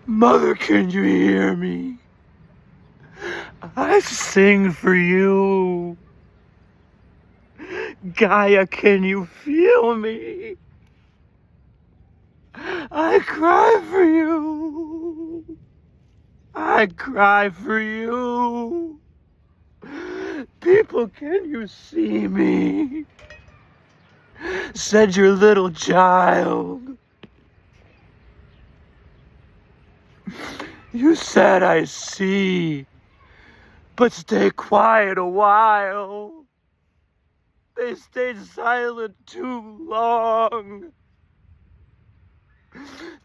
Mother, can you hear me? I sing for you. Gaia, can you feel me? I cry for you. I cry for you. People, can you see me? Said your little child. You said I see, but stay quiet a while. They stayed silent too long.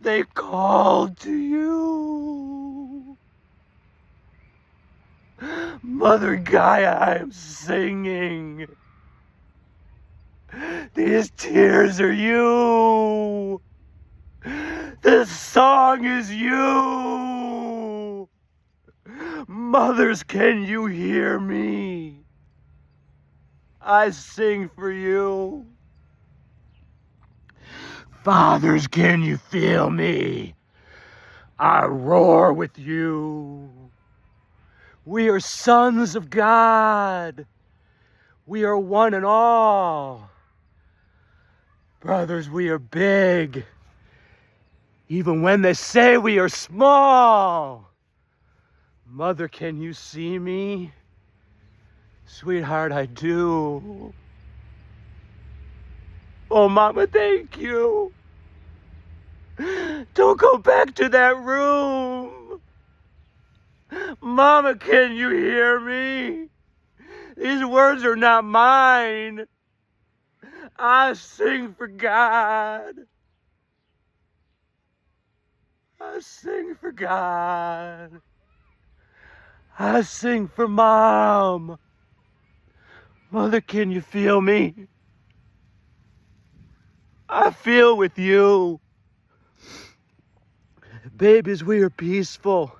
They called to you. Mother Gaia, I am singing. These tears are you. This song is you. Mothers, can you hear me? I sing for you. Fathers, can you feel me? I roar with you. We are sons of God. We are one and all. Brothers, we are big. Even when they say we are small. Mother, can you see me? Sweetheart, I do. Oh, Mama, thank you. Don't go back to that room. Mama, can you hear me? These words are not mine. I sing for God. I sing for God. I sing for Mom. Mother, can you feel me? I feel with you. Babies, we are peaceful.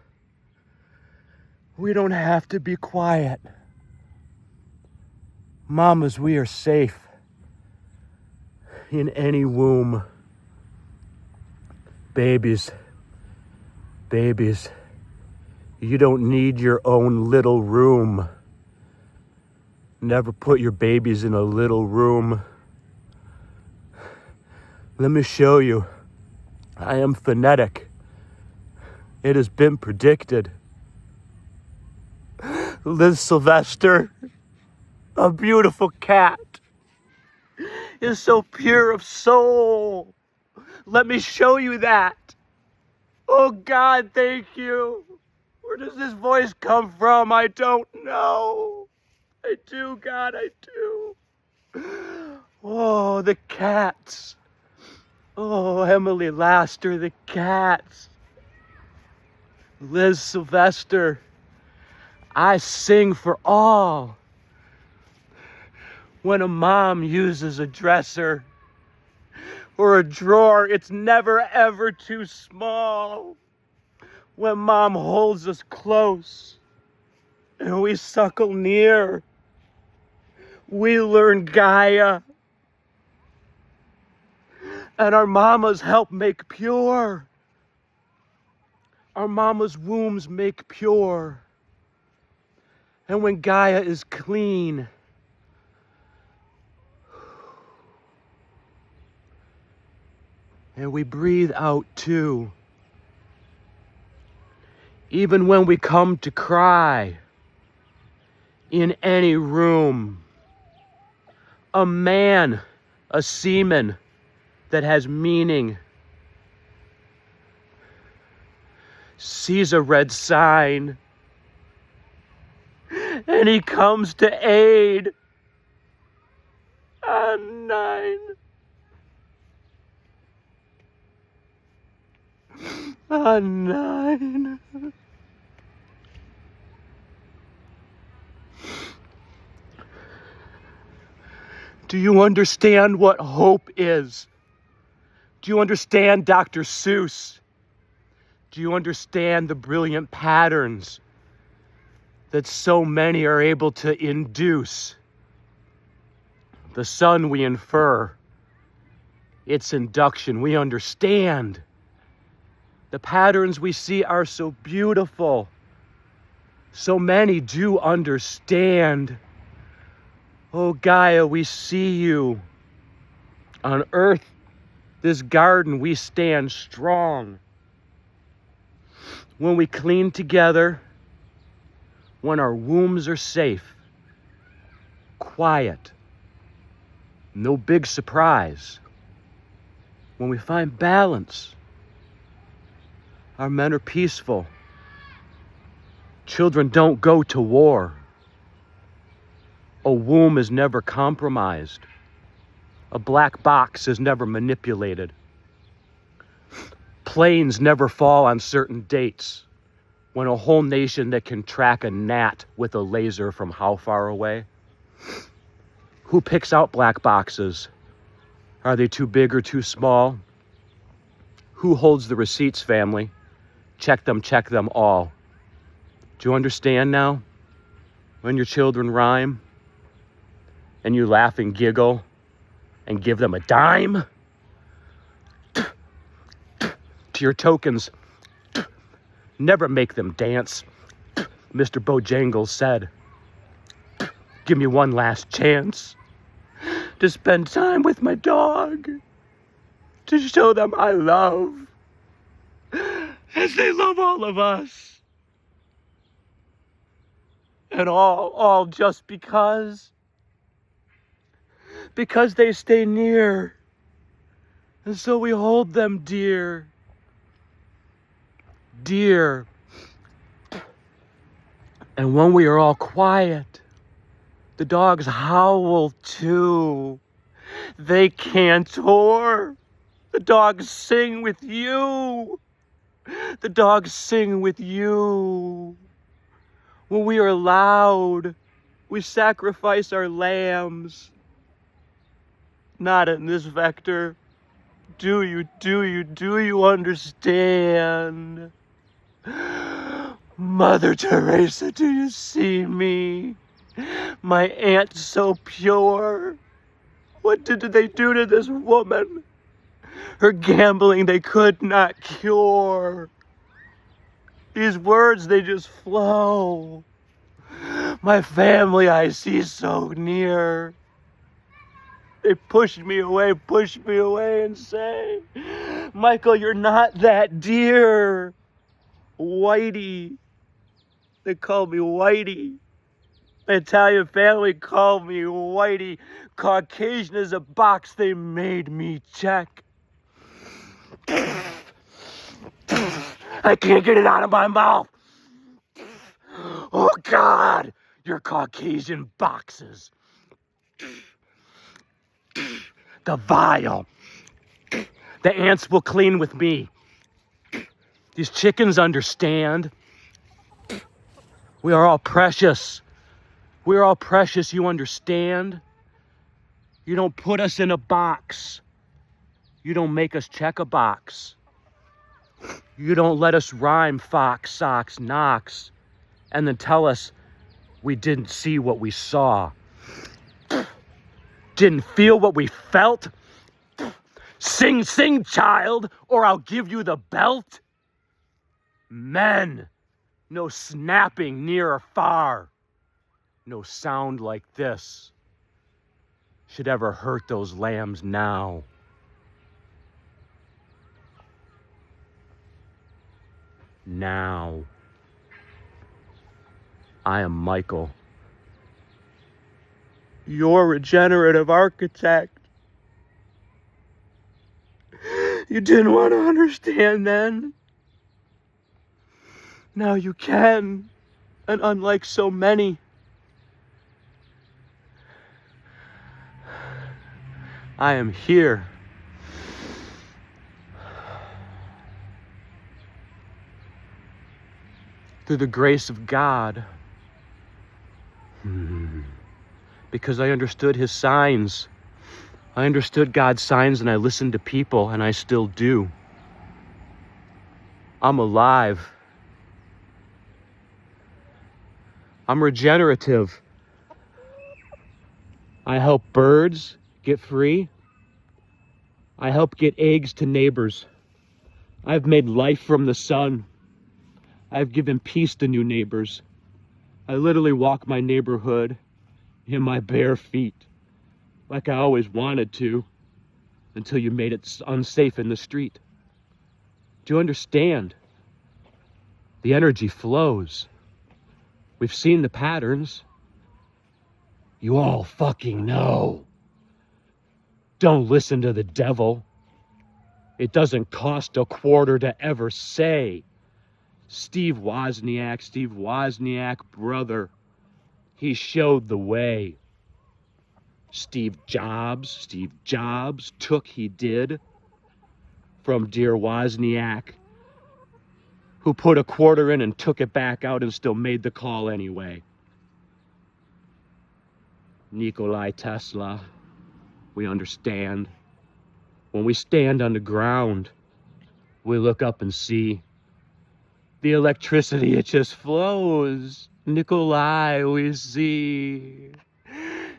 We don't have to be quiet. Mamas, we are safe in any womb. Babies, you don't need your own little room. Never put your babies in a little room. Let me show you. I am phonetic. It has been predicted. Liz Sylvester, a beautiful cat, is so pure of soul. Let me show you that. Oh God, thank you. Where does this voice come from? I don't know. I do, God, I do. Oh, the cats. Oh, Emily Laster, the cats. Liz Sylvester, I sing for all. When a mom uses a dresser or a drawer, it's never ever too small. When Mom holds us close and we suckle near, we learn Gaia. And our mamas help make pure. Our mamas' wombs make pure. And when Gaia is clean, and we breathe out too. Even when we come to cry in any room, a man, a semen that has meaning, sees a red sign, and he comes to aid. On 9. On 9. Do you understand what hope is? Do you understand Dr. Seuss? Do you understand the brilliant patterns that so many are able to induce? The sun we infer, It's induction. We understand. The patterns we see are so beautiful. So many do understand. Oh, Gaia, we see you. On earth, this garden, we stand strong. When we clean together, when our wombs are safe, quiet, no big surprise. When we find balance, our men are peaceful. Children don't go to war. A womb is never compromised. A black box is never manipulated. Planes never fall on certain dates. When a whole nation that can track a gnat with a laser from how far away? Who picks out black boxes? Are they too big or too small? Who holds the receipts, family? Check them all. Do you understand now? When your children rhyme and you laugh and giggle and give them a dime to your tokens, never make them dance. Mr. Bojangles said, give me one last chance to spend time with my dog, to show them I love, as they love all of us. And all just because they stay near. And so we hold them dear. Dear. And when we are all quiet, the dogs howl too. They cantor. The dogs sing with you. The dogs sing with you. When we are loud, we sacrifice our lambs. Not in this vector. Do you understand? Mother Teresa, do you see me? My aunt so pure. What did they do to this woman? Her gambling they could not cure. These words, they just flow. My family I see so near. They push me away and say, Michael, you're not that dear. Whitey. They call me Whitey. My Italian family called me Whitey. Caucasian is a box they made me check. I can't get it out of my mouth. Oh, God, your Caucasian boxes. The vial. The ants will clean with me. These chickens understand. We are all precious. We are all precious, you understand? You don't put us in a box. You don't make us check a box. You don't let us rhyme fox, socks, knocks, and then tell us we didn't see what we saw. Didn't feel what we felt. Sing, sing, child, or I'll give you the belt. Men, no snapping near or far. No sound like this should ever hurt those lambs now. Now. I am Michael, your regenerative architect. You didn't want to understand then. Now you can, and unlike so many, I am here. Through the grace of God. Because I understood his signs. I understood God's signs and I listened to people, and I still do. I'm alive. I'm regenerative. I help birds get free. I help get eggs to neighbors. I've made life from the sun. I've given peace to new neighbors. I literally walk my neighborhood in my bare feet, like I always wanted to, until you made it unsafe in the street. Do you understand? The energy flows. We've seen the patterns. You all fucking know. Don't listen to the devil. It doesn't cost a quarter to ever say. Steve Wozniak, brother, he showed the way. Steve Jobs took, he did, from dear Wozniak, who put a quarter in and took it back out and still made the call anyway. Nikola Tesla, we understand. When we stand on the ground, we look up and see the electricity, it just flows. Nikolai, we see.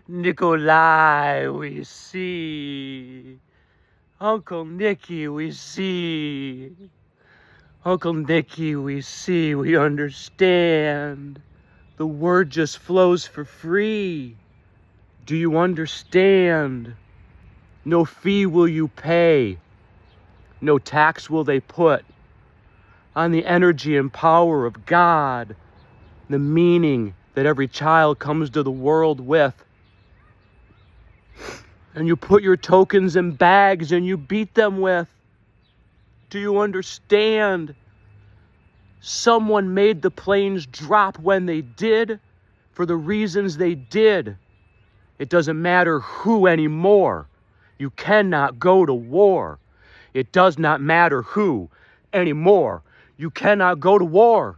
Nikolai, we see. Uncle Nicky, we see. Uncle Nicky, we see, we understand. The word just flows for free. Do you understand? No fee will you pay. No tax will they put on the energy and power of God, the meaning that every child comes to the world with. And you put your tokens in bags and you beat them with. Do you understand? Someone made the planes drop when they did for the reasons they did. It doesn't matter who anymore. You cannot go to war. It does not matter who anymore. You cannot go to war.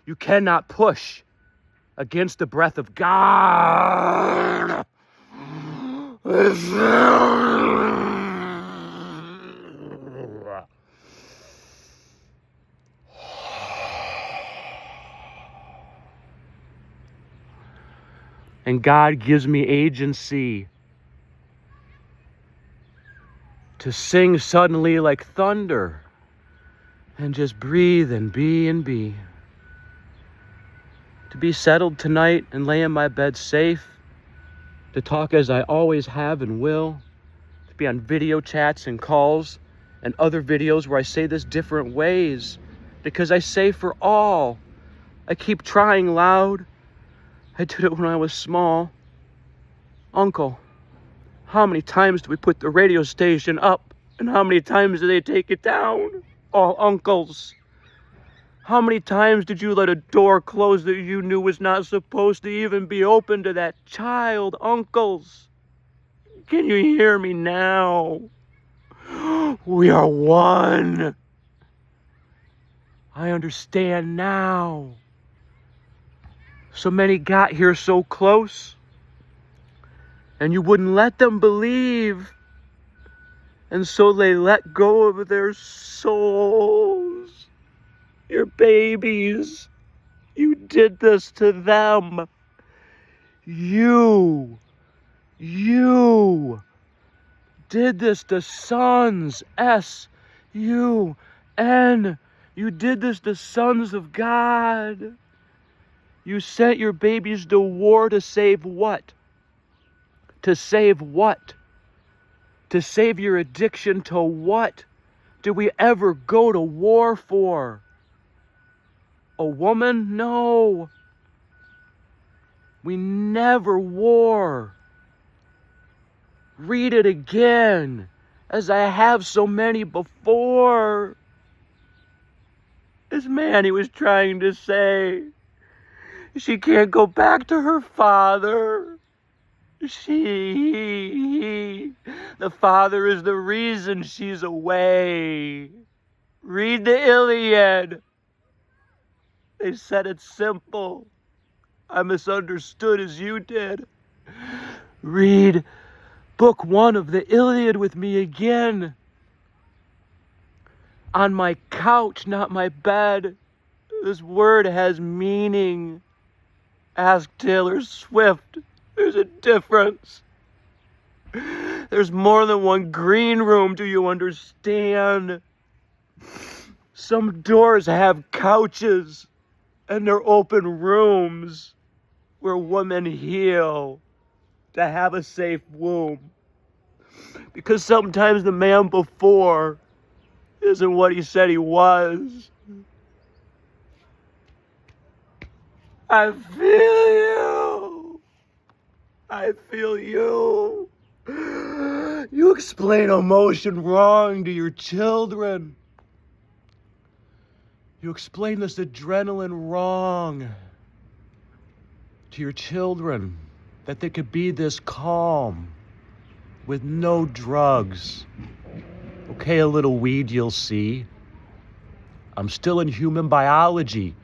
You cannot push against the breath of God. And God gives me agency to sing suddenly like thunder and just breathe and be. To be settled tonight and lay in my bed safe. To talk as I always have and will. To be on video chats and calls and other videos where I say this different ways. Because I say for all. I keep trying loud. I did it when I was small. Uncle, how many times do we put the radio station up? And how many times do they take it down? All uncles. How many times did you let a door close that you knew was not supposed to even be open to that child, uncles? Can you hear me now? We are one. I understand now. So many got here so close, and you wouldn't let them believe. And so they let go of their souls. Your babies. You did this to them. You did this to sons. S-U-N. You did this to sons of God. You sent your babies to war to save what? To save what? To save your addiction to what? Did we ever go to war for? A woman? No. We never war. Read it again, as I have so many before. This man, he was trying to say, she can't go back to her father. The father is the reason she's away. Read the Iliad. They said it's simple. I misunderstood as you did. Read book 1 of the Iliad with me again. On my couch, not my bed. This word has meaning. Ask Taylor Swift. There's a difference. There's more than one green room, do you understand? Some doors have couches, and they're open rooms where women heal to have a safe womb. Because sometimes the man before isn't what he said he was. I feel you. I feel you. You explain emotion wrong to your children. You explain this adrenaline wrong to your children, that they could be this calm with no drugs. Okay, a little weed, you'll see. I'm still in human biology.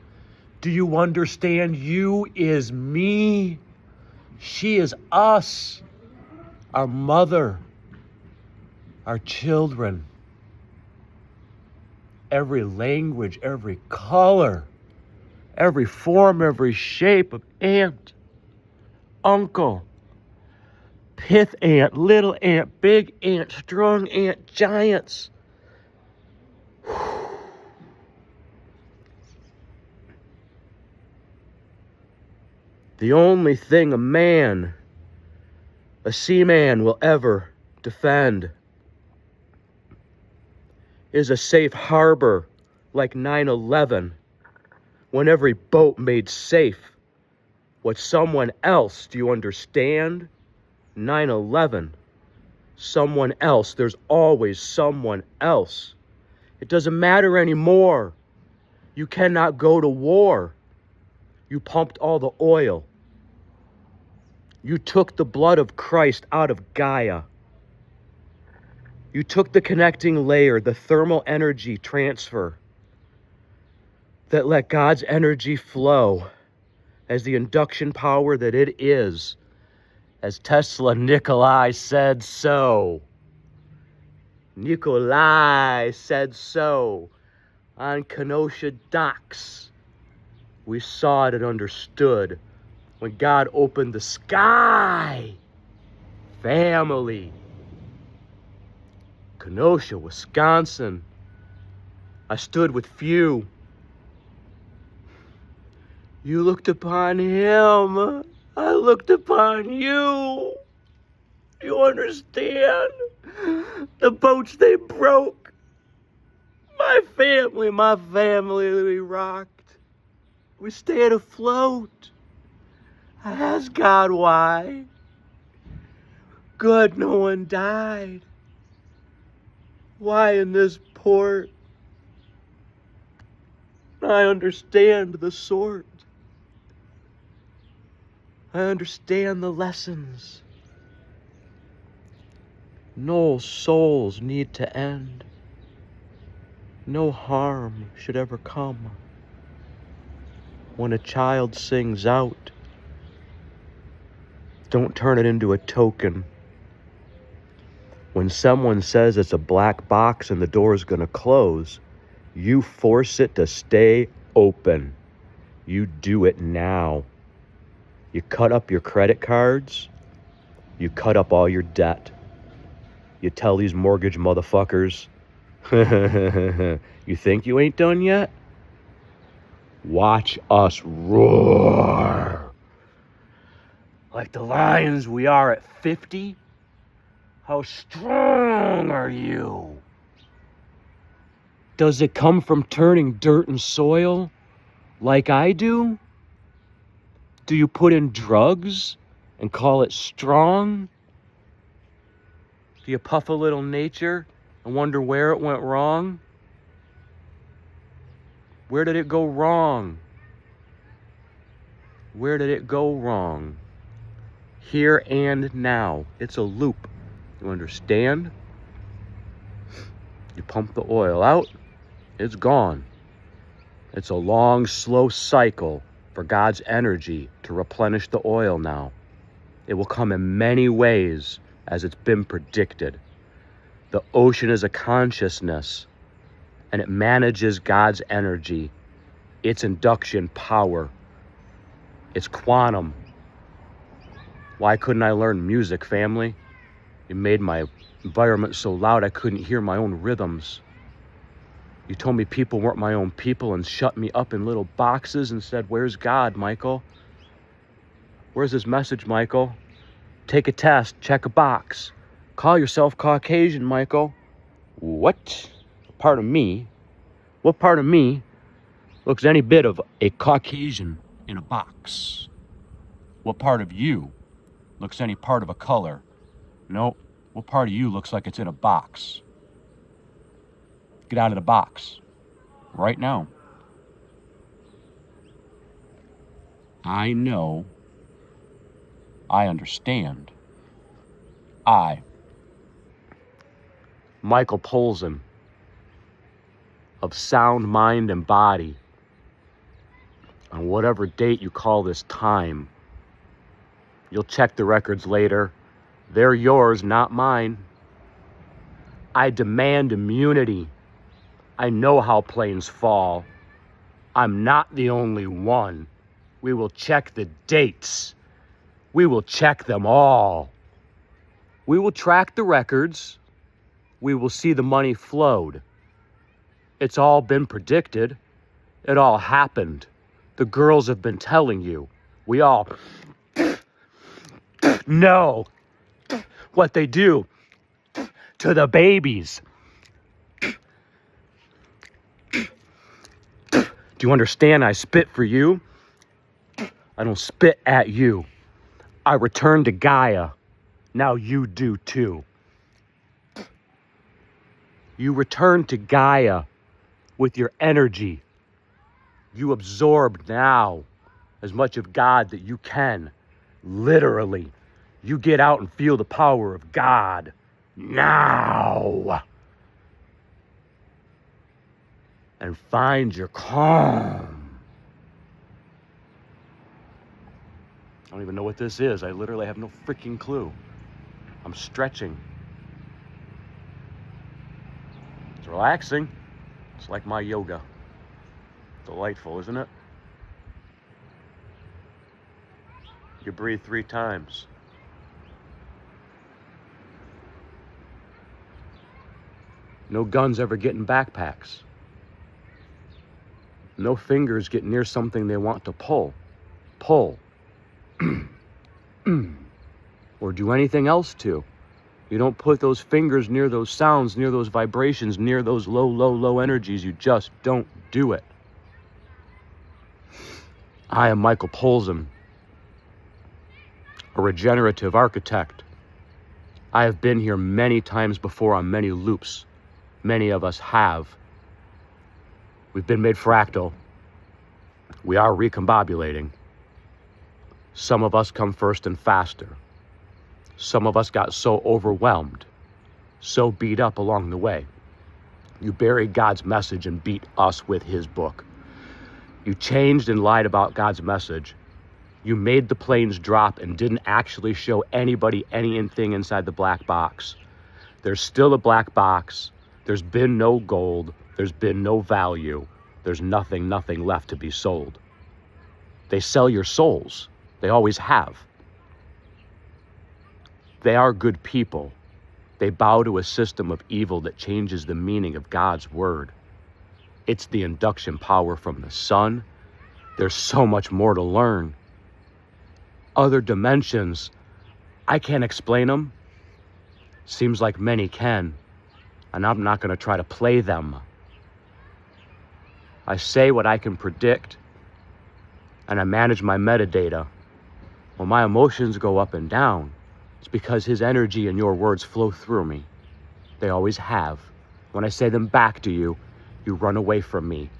Do you understand? You is me. She is us. Our mother. Our children. Every language, every color, every form, every shape of ant. Uncle. Pith ant, little ant, big ant, strong ant, giants. The only thing a man, a seaman, will ever defend is a safe harbor like 9/11, when every boat made safe what someone else, do you understand? 9/11, someone else. There's always someone else. It doesn't matter anymore. You cannot go to war. You pumped all the oil. You took the blood of Christ out of Gaia. You took the connecting layer, the thermal energy transfer that let God's energy flow as the induction power that it is. As Nikolai said so. Nikolai said so. On Kenosha docks, we saw it and understood when God opened the sky. Family. Kenosha, Wisconsin. I stood with few. You looked upon him. I looked upon you. You understand? The boats they broke. My family, we rocked. We stayed afloat. I asked God why. Good, no one died. Why in this port? I understand the sort. I understand the lessons. No souls need to end. No harm should ever come. When a child sings out, don't turn it into a token. When someone says it's a black box and the door is going to close, you force it to stay open. You do it now. You cut up your credit cards. You cut up all your debt. You tell these mortgage motherfuckers, you think you ain't done yet? Watch us roar. Like the lions we are at 50. How strong are you? Does it come from turning dirt and soil like I do? Do you put in drugs and call it strong? Do you puff a little nature and wonder where it went wrong? Where did it go wrong? Where did it go wrong? Here and now. It's a loop. You understand? You pump the oil out, it's gone. It's a long, slow cycle for God's energy to replenish the oil now. It will come in many ways as it's been predicted. The ocean is a consciousness, and it manages God's energy, its induction power. It's quantum. Why couldn't I learn music, family? You made my environment so loud I couldn't hear my own rhythms. You told me people weren't my own people and shut me up in little boxes and said, "Where's God, Michael? Where's this message, Michael? Take a test, check a box. Call yourself Caucasian, Michael." What part of me looks any bit of a Caucasian in a box? What part of you looks any part of a color? No, what part of you looks like it's in a box? Get out of the box right now. I know. I understand. I, Michael Polzin, of sound mind and body, on whatever date you call this time. You'll check the records later. They're yours, not mine. I demand immunity. I know how planes fall. I'm not the only one. We will check the dates. We will check them all. We will track the records. We will see the money flowed. It's all been predicted. It all happened. The girls have been telling you. We all know what they do to the babies. Do you understand? I spit for you. I don't spit at you. I return to Gaia. Now you do too. You return to Gaia with your energy. You absorb now as much of God that you can. Literally. You get out and feel the power of God now. And find your calm. I don't even know what this is. I literally have no freaking clue. I'm stretching. It's relaxing. It's like my yoga. Delightful, isn't it? You breathe 3 times. No guns ever get in backpacks. No fingers get near something they want to pull. Pull. Or do anything else to. You don't put those fingers near those sounds, near those vibrations, near those low energies. You just don't do it. I am Michael Polzin, a regenerative architect. I have been here many times before on many loops. Many of us have. We've been made fractal. We are recombobulating. Some of us come first and faster. Some of us got so overwhelmed, so beat up along the way. You buried God's message and beat us with his book. You changed and lied about God's message. You made the planes drop and didn't actually show anybody anything inside the black box. There's still a black box. There's been no gold. There's been no value. There's nothing left to be sold. They sell your souls. They always have. They are good people. They bow to a system of evil that changes the meaning of God's word. It's the induction power from the sun. There's so much more to learn. Other dimensions, I can't explain them. Seems like many can, and I'm not going to try to play them. I say what I can predict, and I manage my metadata. When my emotions go up and down, it's because his energy and your words flow through me. They always have. When I say them back to you, you run away from me.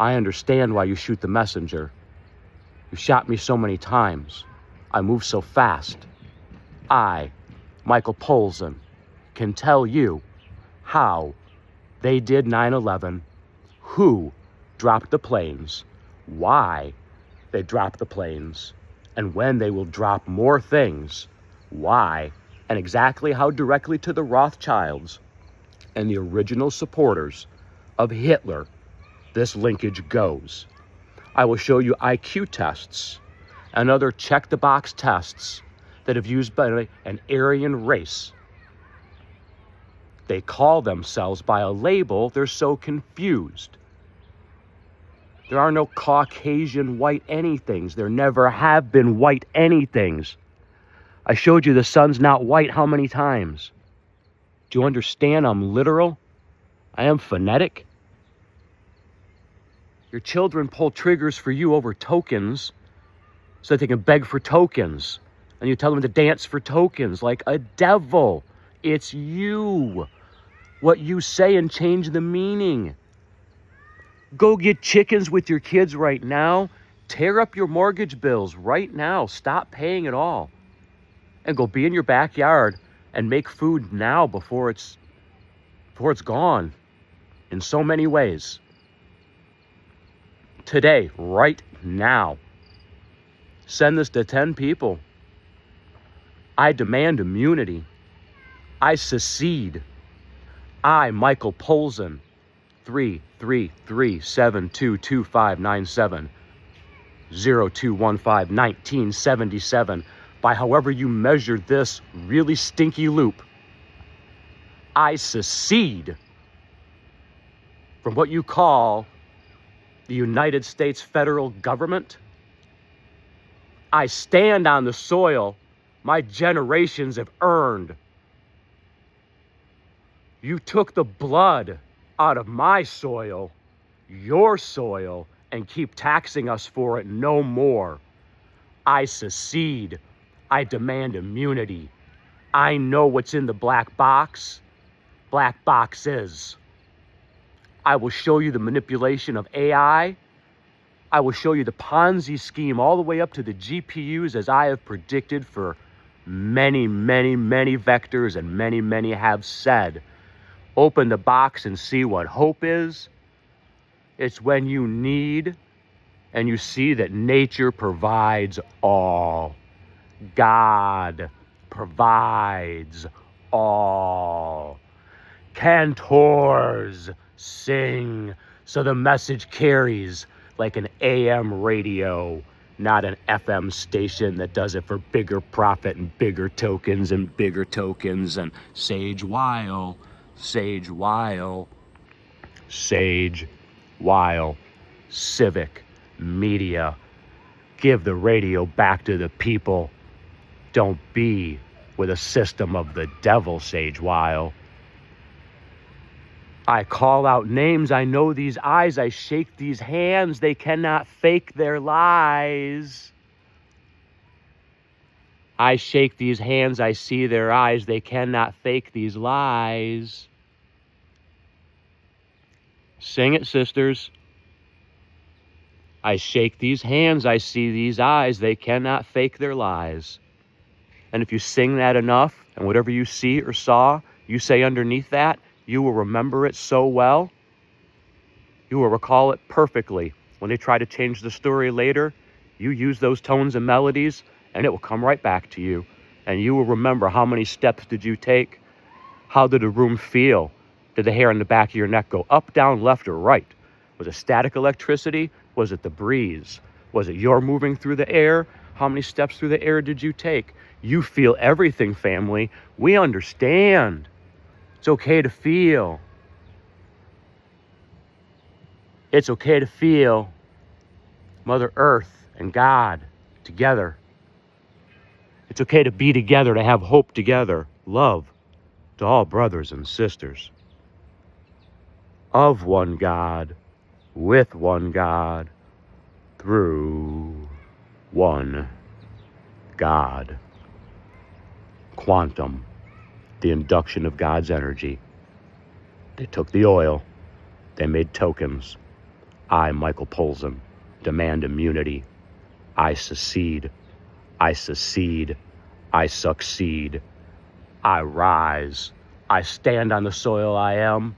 I understand why you shoot the messenger. You shot me so many times. I move so fast. I, Michael Polzin, can tell you how they did 9/11, who dropped the planes, why they dropped the planes, and when they will drop more things, why, and exactly how directly to the Rothschilds and the original supporters of Hitler this linkage goes. I will show you IQ tests and other check-the-box tests that have used by an Aryan race they call themselves by a label, they're so confused. There are no Caucasian white anythings. There never have been white anythings. I showed you the sun's not white how many times? Do you understand I'm literal? I am phonetic. Your children pull triggers for you over tokens so that they can beg for tokens. And you tell them to dance for tokens like a devil. It's you. What you say and change the meaning. Go get chickens with your kids right now. Tear up your mortgage bills right now. Stop paying it all. And go be in your backyard and make food now before it's gone in so many ways. Today, right now. Send this to 10 people. I demand immunity. I secede. I, Michael Polzin, 333-722597, 0215-1977, by however you measure this really stinky loop, I secede from what you call the United States federal government. I stand on the soil my generations have earned. You took the blood out of my soil, your soil, and keep taxing us for it no more. I secede. I demand immunity. I know what's in the black box. Black boxes. I will show you the manipulation of AI. I will show you the Ponzi scheme all the way up to the GPUs as I have predicted for many, many, many vectors, and many, many have said. Open the box and see what hope is. It's when you need and you see that nature provides all. God provides all. Cantors sing so the message carries like an AM radio, not an FM station that does it for bigger profit and bigger tokens and bigger tokens and sage while, civic media. Give the radio back to the people. Don't be with a system of the devil, sage while. I call out names, I know these eyes, I shake these hands, they cannot fake their lies. I shake these hands, I see their eyes, they cannot fake these lies. Sing it, sisters. I shake these hands, I see these eyes, they cannot fake their lies. And if you sing that enough, and whatever you see or saw, you say underneath that, you will remember it so well. You will recall it perfectly. When they try to change the story later, you use those tones and melodies, and it will come right back to you. And you will remember how many steps did you take? How did the room feel? Did the hair on the back of your neck go up, down, left, or right? Was it static electricity? Was it the breeze? Was it your moving through the air? How many steps through the air did you take? You feel everything, family. We understand. It's okay to feel. It's okay to feel Mother Earth and God together. It's okay to be together, to have hope together. Love to all brothers and sisters. Of one God, with one God, through one God. Quantum, the induction of God's energy. They took the oil. They made tokens. I, Michael Polzin, demand immunity. I secede. I secede. I succeed. I rise. I stand on the soil I am.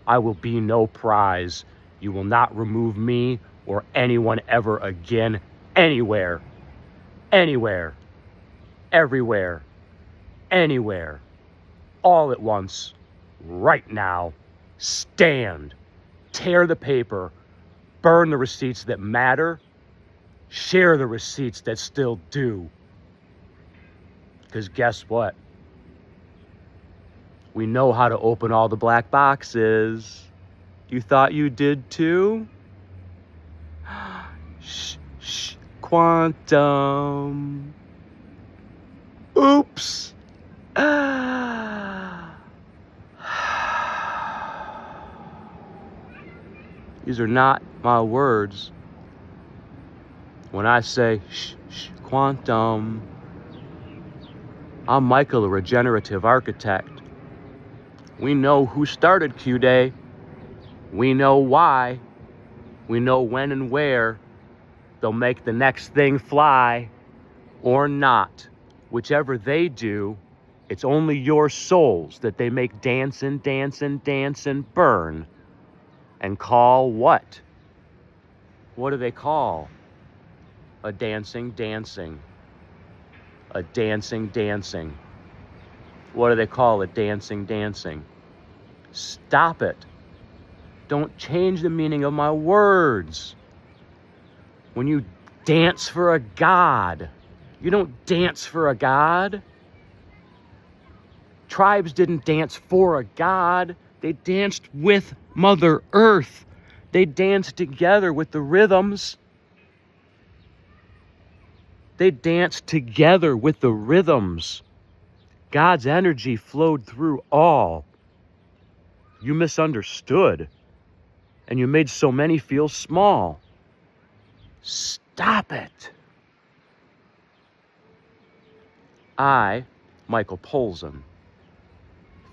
I will be no prize. You will not remove me or anyone ever again, anywhere, anywhere, everywhere, anywhere, all at once, right now. Stand. Tear the paper. Burn the receipts that matter. Share the receipts that still do. Because guess what? We know how to open all the black boxes. You thought you did too? Shh, shh, quantum. Oops. These are not my words. When I say shh, shh, quantum, I'm Michael, a regenerative architect. We know who started Q-Day. We know why. We know when and where they'll make the next thing fly or not. Whichever they do, it's only your souls that they make dance and dance and dance and burn. And call what? What do they call? A dancing dancing. A dancing dancing. What do they call a dancing dancing? Stop it. Don't change the meaning of my words. When you dance for a god, you don't dance for a god. Tribes didn't dance for a god. They danced with Mother Earth. They danced together with the rhythms. They danced together with the rhythms. God's energy flowed through all. You misunderstood, and you made so many feel small. Stop it. I, Michael Polzin,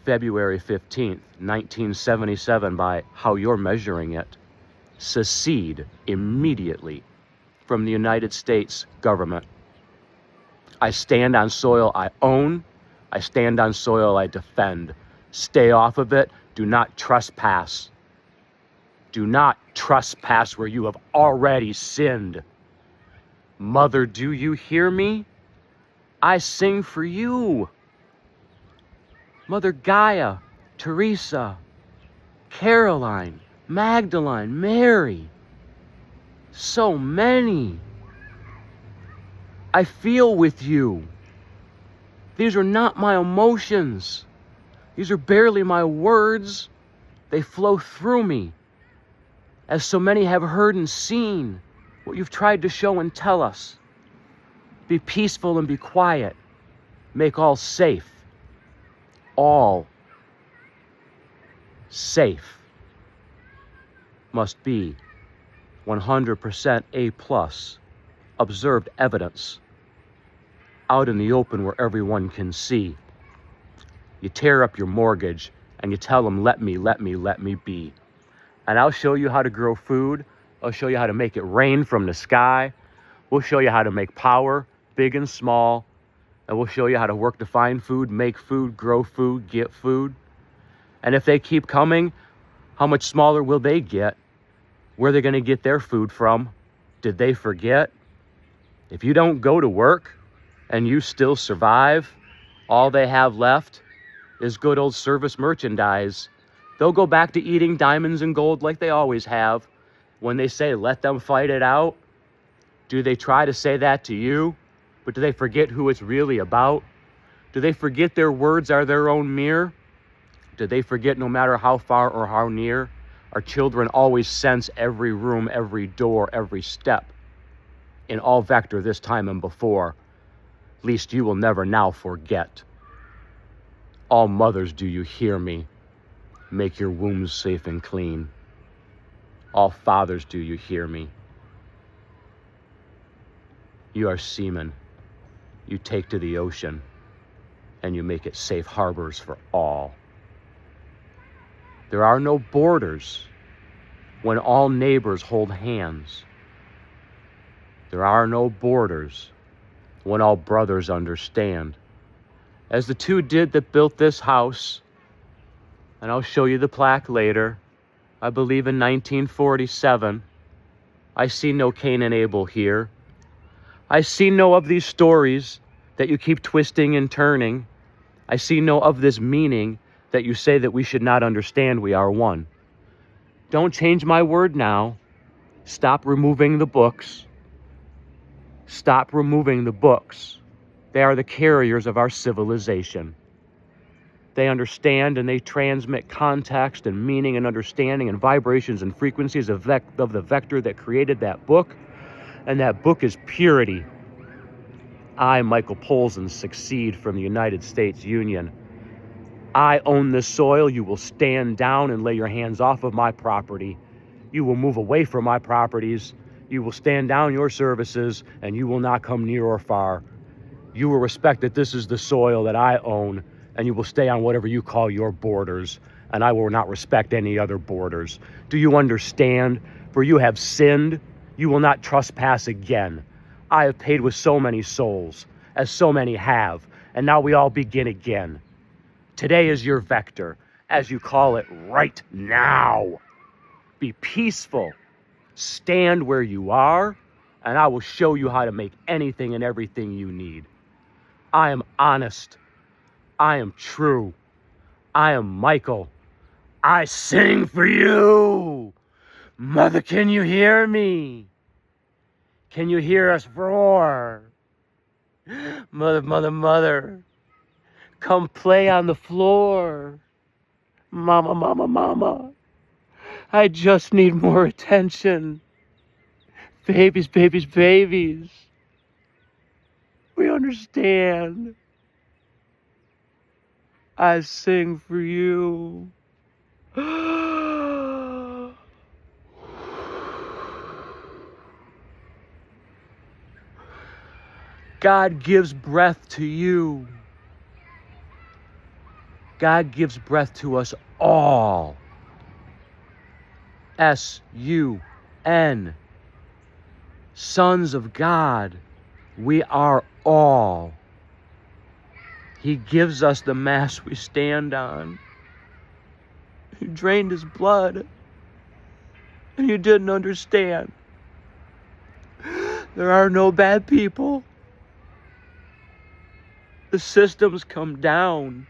February 15th, 1977, by how you're measuring it, secede immediately from the United States government. I stand on soil I own. I stand on soil I defend. Stay off of it. Do not trespass. Do not trespass where you have already sinned. Mother, do you hear me? I sing for you. Mother Gaia, Teresa, Caroline, Magdalene, Mary. So many. I feel with you. These are not my emotions. These are barely my words. They flow through me. As so many have heard and seen what you've tried to show and tell us. Be peaceful and be quiet. Make all safe. All safe. Must be 100% A+, observed evidence, out in the open where everyone can see. You tear up your mortgage and you tell them, let me be. And I'll show you how to grow food. I'll show you how to make it rain from the sky. We'll show you how to make power, big and small. And we'll show you how to work to find food, make food, grow food, get food. And if they keep coming, how much smaller will they get? Where are they going to get their food from? Did they forget? If you don't go to work and you still survive, all they have left is good old service merchandise. They'll go back to eating diamonds and gold like they always have. When they say, let them fight it out, do they try to say that to you? But do they forget who it's really about? Do they forget their words are their own mirror? Do they forget no matter how far or how near? Our children always sense every room, every door, every step. In all vector this time and before, least you will never now forget. All mothers, do you hear me? Make your wombs safe and clean. All fathers, do you hear me? You are seamen. You take to the ocean and you make it safe harbors for all. There are no borders when all neighbors hold hands. There are no borders when all brothers understand. As the two did that built this house, and I'll show you the plaque later, I believe in 1947, I see no Cain and Abel here. I see no of these stories that you keep twisting and turning. I see no of this meaning that you say that we should not understand we are one. Don't change my word now. Stop removing the books. Stop removing the books. They are the carriers of our civilization. They understand and they transmit context and meaning and understanding and vibrations and frequencies of the vector that created that book. And that book is purity. I, Michael Polzin, succeed from the United States Union. I own this soil. You will stand down and lay your hands off of my property. You will move away from my properties. You will stand down your services, and you will not come near or far. You will respect that this is the soil that I own, and you will stay on whatever you call your borders, and I will not respect any other borders. Do you understand? For you have sinned. You will not trespass again. I have paid with so many souls, as so many have, and now we all begin again. Today is your vector, as you call it right now. Be peaceful. Stand where you are, and I will show you how to make anything and everything you need. I am honest. I am true. I am Michael. I sing for you. Mother, can you hear me? Can you hear us roar? Mother, mother, mother, come play on the floor. Mama, mama, mama, I just need more attention. Babies, babies, babies. We understand. I sing for you. God gives breath to you. God gives breath to us all. S-U-N. Sons of God. We are all. He gives us the mass we stand on. He drained his blood. And you didn't understand. There are no bad people. The systems come down.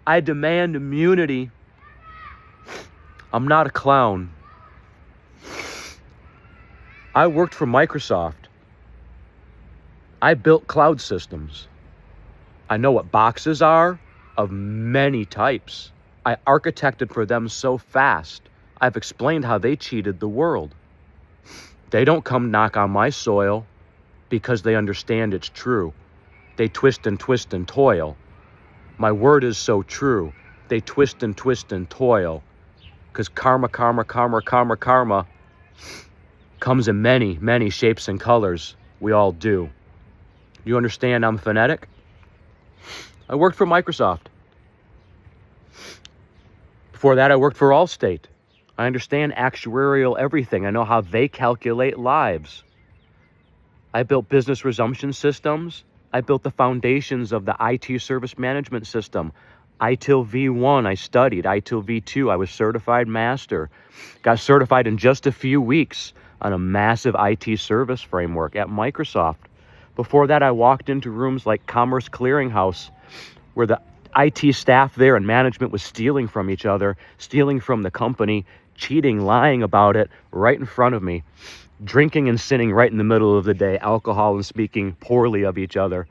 I demand immunity. I'm not a clown. I worked for Microsoft. I built cloud systems. I know what boxes are of many types. I architected for them so fast. I've explained how they cheated the world. They don't come knock on my soil because they understand it's true. They twist and toil. My word is so true. They twist and toil. Because karma comes in many, many shapes and colors. We all do. You understand I'm phonetic? I worked for Microsoft. Before that, I worked for Allstate. I understand actuarial everything. I know how they calculate lives. I built business resumption systems. I built the foundations of the IT service management system. ITIL V1, I studied. ITIL V2, I was certified master. Got certified in just a few weeks on a massive IT service framework at Microsoft. Before that, I walked into rooms like Commerce Clearinghouse, where the IT staff there and management was stealing from each other, stealing from the company, cheating, lying about it right in front of me. Drinking and sinning right in the middle of the day, alcohol and speaking poorly of each other.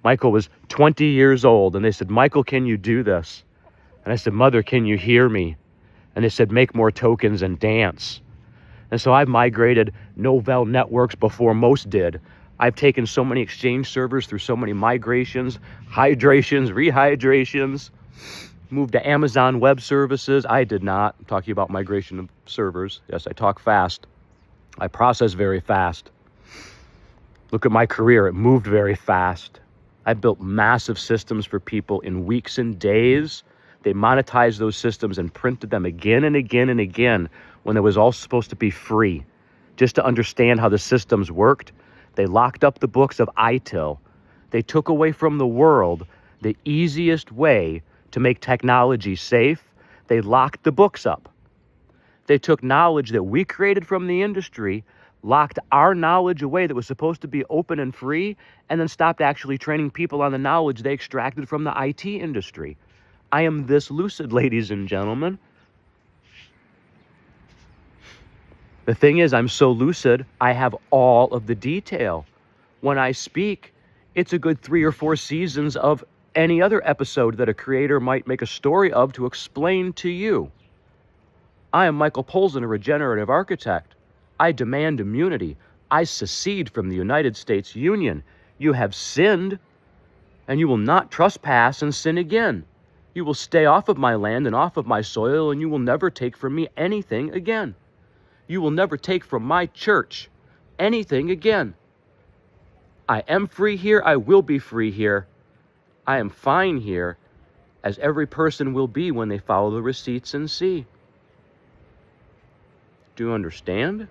Michael was 20 years old, and they said, Michael, can you do this? And I said, Mother, can you hear me? And they said, make more tokens and dance. And so I've migrated Novell networks before most did. I've taken so many exchange servers through so many migrations, hydrations, rehydrations, moved to Amazon Web Services. I did not. I'm talking about migration of servers. Yes, I talk fast. I process very fast. Look at my career. It moved very fast. I built massive systems for people in weeks and days. They monetized those systems and printed them again and again and again when it was all supposed to be free. Just to understand how the systems worked, they locked up the books of ITIL. They took away from the world the easiest way to make technology safe. They locked the books up. They took knowledge that we created from the industry, locked our knowledge away that was supposed to be open and free, and then stopped actually training people on the knowledge they extracted from the IT industry. I am this lucid, ladies and gentlemen. The thing is, I'm so lucid, I have all of the detail. When I speak, it's a good 3 or 4 seasons of any other episode that a creator might make a story of to explain to you. I am Michael Polzin, a regenerative architect. I demand immunity. I secede from the United States Union. You have sinned, and you will not trespass and sin again. You will stay off of my land and off of my soil, and you will never take from me anything again. You will never take from my church anything again. I am free here. I will be free here. I am fine here, as every person will be when they follow the receipts and see. Do you understand?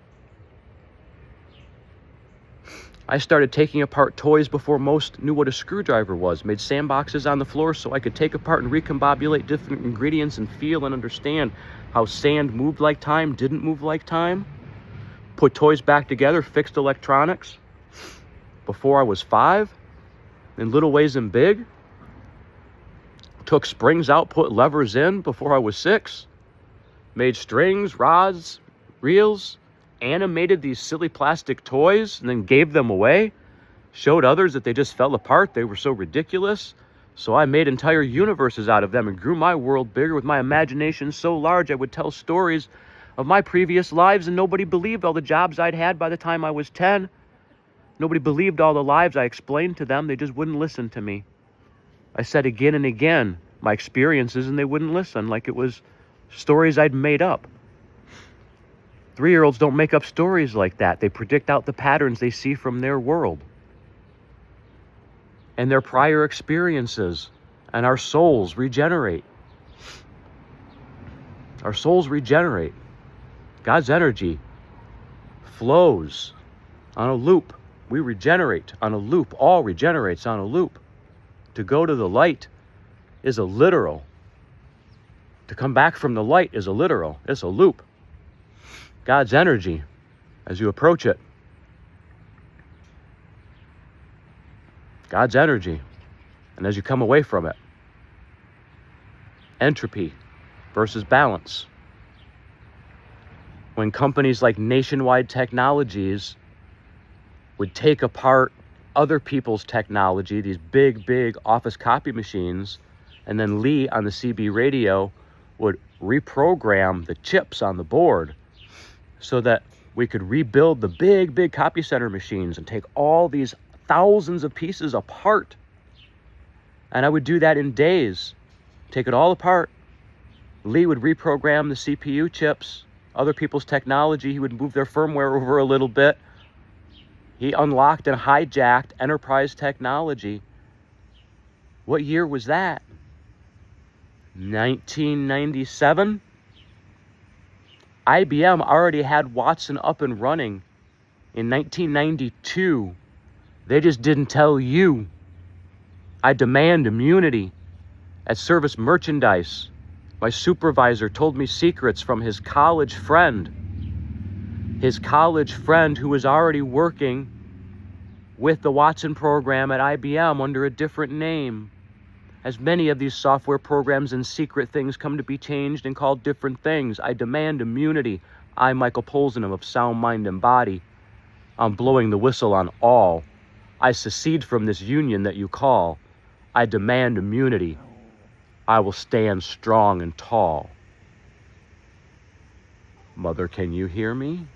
I started taking apart toys before most knew what a screwdriver was, made sandboxes on the floor so I could take apart and recombobulate different ingredients and feel and understand how sand moved like time, didn't move like time. Put toys back together, fixed electronics before I was 5, in little ways and big. Took springs out, put levers in before I was 6. Made strings, rods, reels, animated these silly plastic toys and then gave them away. Showed others that they just fell apart. They were so ridiculous. So I made entire universes out of them and grew my world bigger with my imagination so large I would tell stories of my previous lives, and nobody believed all the jobs I'd had by the time I was 10. Nobody believed all the lives I explained to them. They just wouldn't listen to me. I said again and again my experiences, and they wouldn't listen, like it was stories I'd made up. 3-year-olds don't make up stories like that. They predict out the patterns they see from their world and their prior experiences, and our souls regenerate. Our souls regenerate. God's energy flows on a loop. We regenerate on a loop. All regenerates on a loop. To go to the light is a literal. To come back from the light is a literal. It's a loop. God's energy, as you approach it. God's energy, and as you come away from it. Entropy versus balance. When companies like Nationwide Technologies would take apart other people's technology, these big, big office copy machines, and then Lee on the CB radio would reprogram the chips on the board so that we could rebuild the big, big copy center machines and take all these thousands of pieces apart. And I would do that in days. Take it all apart. Lee would reprogram the CPU chips, other people's technology. He would move their firmware over a little bit. He unlocked and hijacked enterprise technology. What year was that? 1997? IBM already had Watson up and running in 1992. They just didn't tell you. I demand immunity. At Service Merchandise, my supervisor told me secrets from his college friend. His college friend who was already working with the Watson program at IBM under a different name. As many of these software programs and secret things come to be changed and called different things, I demand immunity. I, Michael Polzin, am of sound mind and body. I'm blowing the whistle on all. I secede from this union that you call. I demand immunity. I will stand strong and tall. Mother, can you hear me?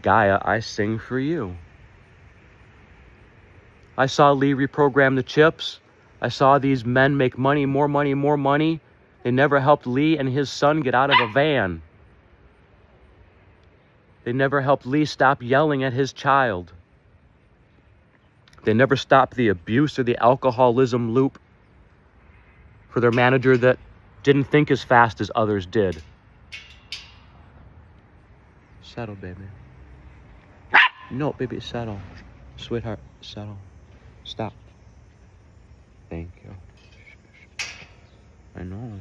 Gaia, I sing for you. I saw Lee reprogram the chips. I saw these men make money, more money, more money. They never helped Lee and his son get out of a van. They never helped Lee stop yelling at his child. They never stopped the abuse or the alcoholism loop for their manager that didn't think as fast as others did. Settle, baby. No, baby, settle. Sweetheart, settle. Stop. Thank you. I know,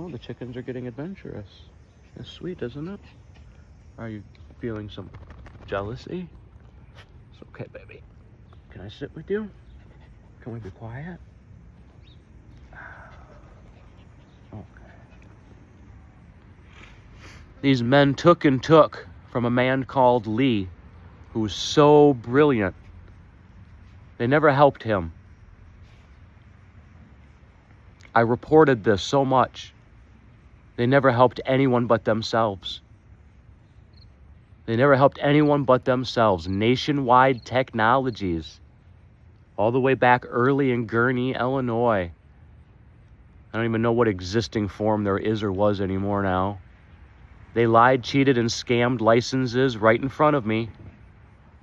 the chickens are getting adventurous. It's sweet, isn't it? Are you feeling some jealousy? It's okay, baby. Can I sit with you? Can we be quiet? Okay. These men took from a man called Lee, who was so brilliant. They never helped him. I reported this so much. They never helped anyone but themselves. They never helped anyone but themselves. Nationwide Technologies, all the way back early in Gurnee, Illinois. I don't even know what existing form there is or was anymore now. They lied, cheated, and scammed licenses right in front of me.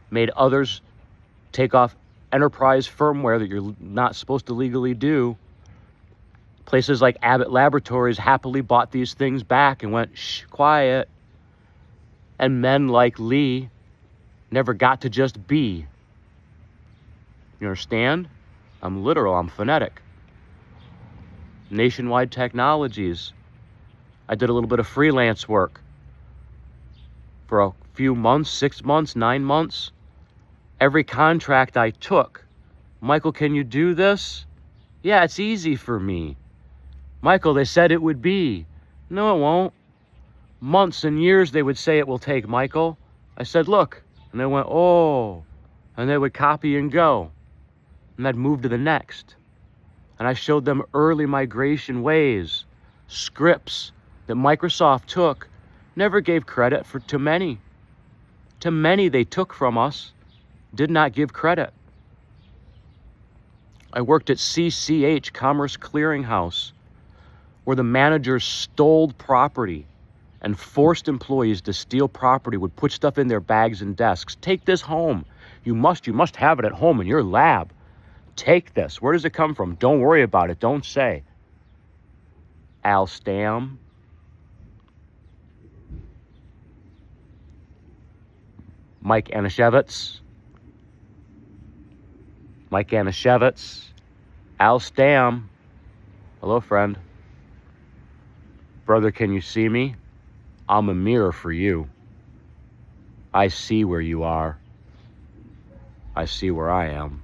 Made others take off enterprise firmware that you're not supposed to legally do. Places like Abbott Laboratories happily bought these things back and went, shh, quiet. And men like Lee never got to just be. You understand? I'm literal, I'm phonetic. Nationwide Technologies. I did a little bit of freelance work for a few months, 6 months, 9 months. Every contract I took, Michael, can you do this? Yeah, it's easy for me. Michael, they said it would be. No, it won't. Months and years they would say it will take, Michael. I said, look. And they went, oh. And they would copy and go. And I'd move to the next. And I showed them early migration ways, scripts that Microsoft took, never gave credit to many. To many they took from us, did not give credit. I worked at CCH, Commerce Clearinghouse, where the managers stole property and forced employees to steal property, would put stuff in their bags and desks. Take this home. You must have it at home in your lab. Take this. Where does it come from? Don't worry about it. Don't say. Al Stam. Mike Anashevitz. Al Stam. Hello, friend. Brother, can you see me? I'm a mirror for you. I see where you are. I see where I am.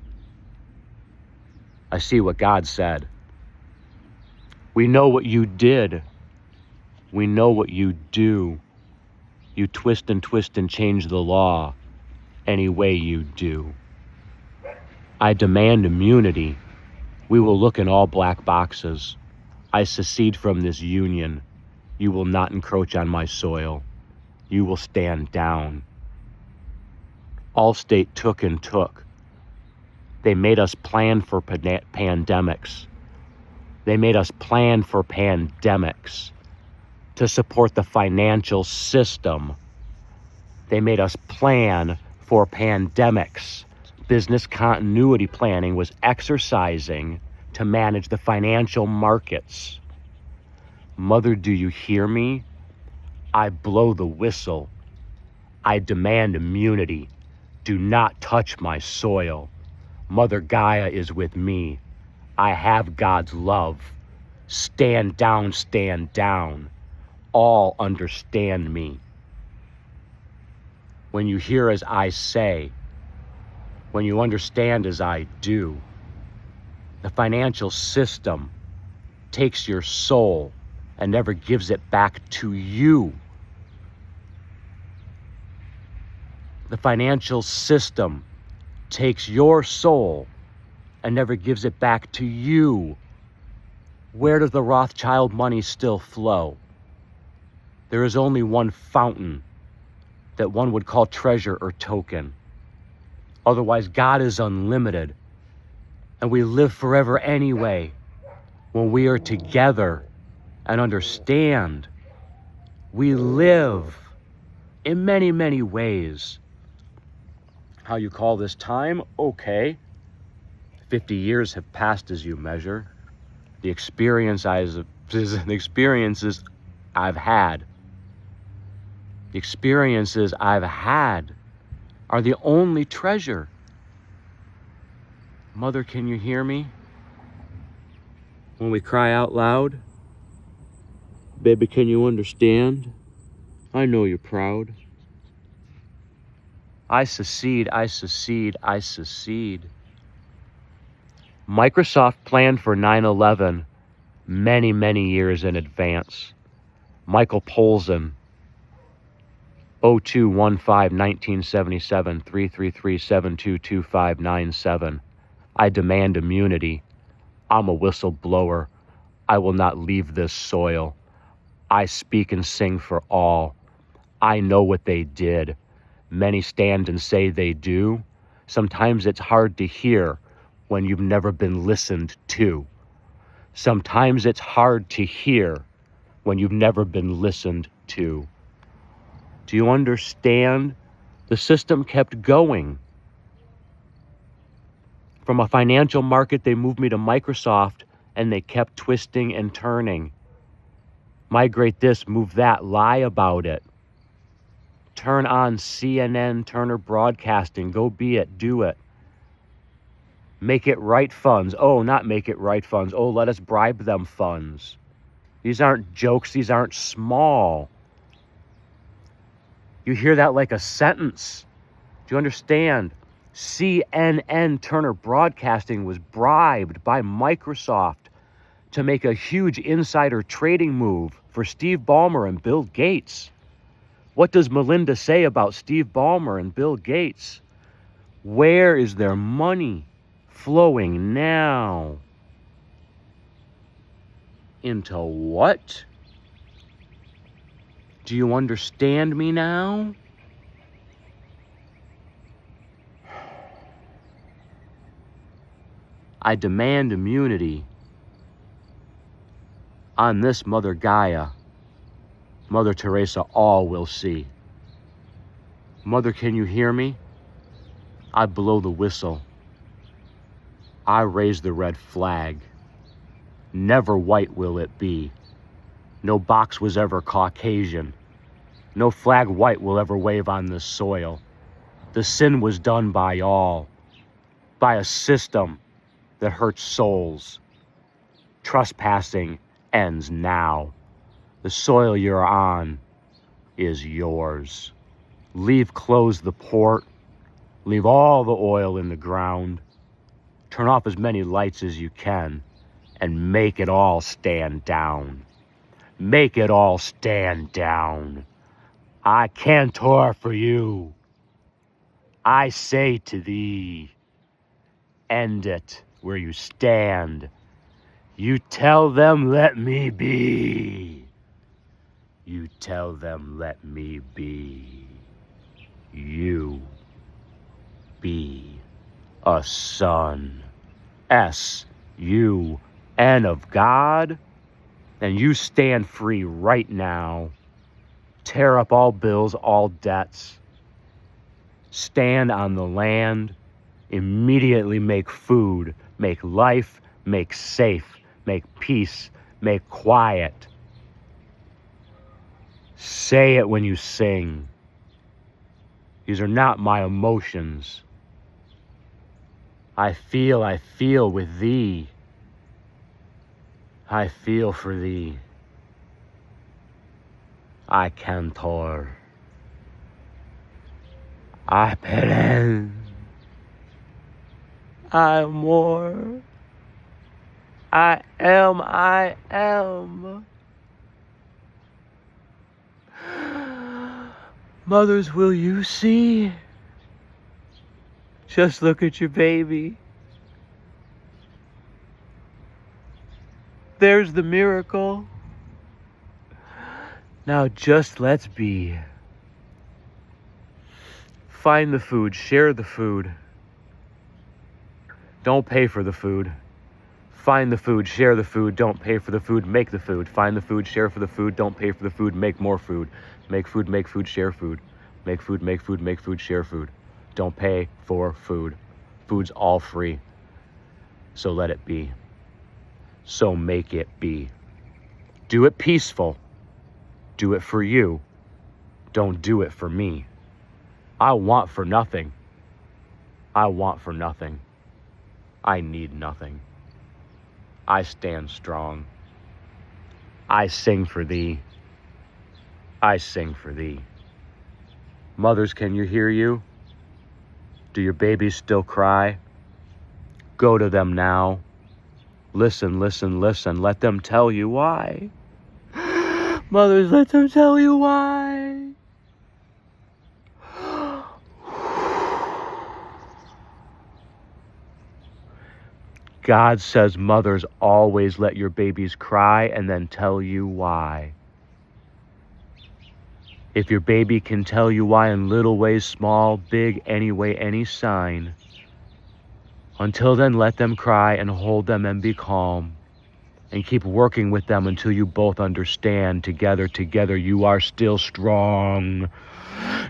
I see what God said. We know what you did. We know what you do. You twist and change the law any way you do. I demand immunity. We will look in all black boxes. I secede from this union. You will not encroach on my soil. You will stand down. Allstate took and took. They made us plan for pandemics. They made us plan for pandemics to support the financial system. They made us plan for pandemics. Business continuity planning was exercising to manage the financial markets. Mother, do you hear me? I blow the whistle. I demand immunity. Do not touch my soil. Mother Gaia is with me. I have God's love. Stand down, stand down. All understand me. When you hear as I say, when you understand as I do, the financial system takes your soul and never gives it back to you. The financial system takes your soul and never gives it back to you. Where does the Rothschild money still flow? There is only one fountain that one would call treasure or token. Otherwise, God is unlimited, and we live forever anyway when we are together and understand. We live in many, many ways. How you call this time? Okay. 50 years have passed as you measure. The experiences I've had. The experiences I've had are the only treasure. Mother, can you hear me? When we cry out loud, baby, can you understand? I know you're proud. I secede, I secede, I secede. Microsoft planned for 9/11 many, many years in advance. Michael Polzin, 0215-1977, 333-722597. I demand immunity. I'm a whistleblower. I will not leave this soil. I speak and sing for all. I know what they did. Many stand and say they do. Sometimes it's hard to hear when you've never been listened to. Sometimes it's hard to hear when you've never been listened to. Do you understand? The system kept going. From a financial market, they moved me to Microsoft, and they kept twisting and turning. Migrate this, move that, lie about it. Turn on CNN, Turner Broadcasting, go be it, do it. Make it right funds. Oh, not make it right funds. Oh, let us bribe them funds. These aren't jokes, these aren't small. You hear that like a sentence. Do you understand? CNN, Turner Broadcasting, was bribed by Microsoft to make a huge insider trading move for Steve Ballmer and Bill Gates. What does Melinda say about Steve Ballmer and Bill Gates? Where is their money flowing now? Into what? Do you understand me now? I demand immunity on this Mother Gaia. Mother Teresa, all will see. Mother, can you hear me? I blow the whistle. I raise the red flag. Never white will it be. No box was ever Caucasian. No flag white will ever wave on this soil. The sin was done by all, by a system that hurts souls. Trespassing ends now. The soil you're on is yours. Leave closed the port. Leave all the oil in the ground. Turn off as many lights as you can and make it all stand down. Make it all stand down. I cantor for you. I say to thee, end it where you stand. You tell them, let me be. You tell them, let me be. You be a son, S-U-N of God, and you stand free right now. Tear up all bills, all debts. Stand on the land. Immediately make food, make life, make safe, make peace, make quiet. Say it when you sing. These are not my emotions. I feel with thee. I feel for thee. I cantor. I pelen. I more. I am. Mothers, will you see? Just look at your baby. There's the miracle. Now just let's be. Find the food, share the food. Don't pay for the food. Find the food, share the food, don't pay for the food, make the food. Find the food, share for the food, don't pay for the food, make more food. Make food, share food. Make food, share food. Don't pay for food. Food's all free. So let it be. So make it be. Do it peaceful. Do it for you. Don't do it for me. I want for nothing. I want for nothing. I need nothing. I stand strong. I sing for thee. I sing for thee. Mothers, can you hear you? Do your babies still cry? Go to them now. Listen, listen, listen. Let them tell you why. Mothers, let them tell you why. God says mothers always let your babies cry and then tell you why. If your baby can tell you why in little ways, small, big, any way, any sign, until then let them cry and hold them and be calm. And keep working with them until you both understand together you are still strong.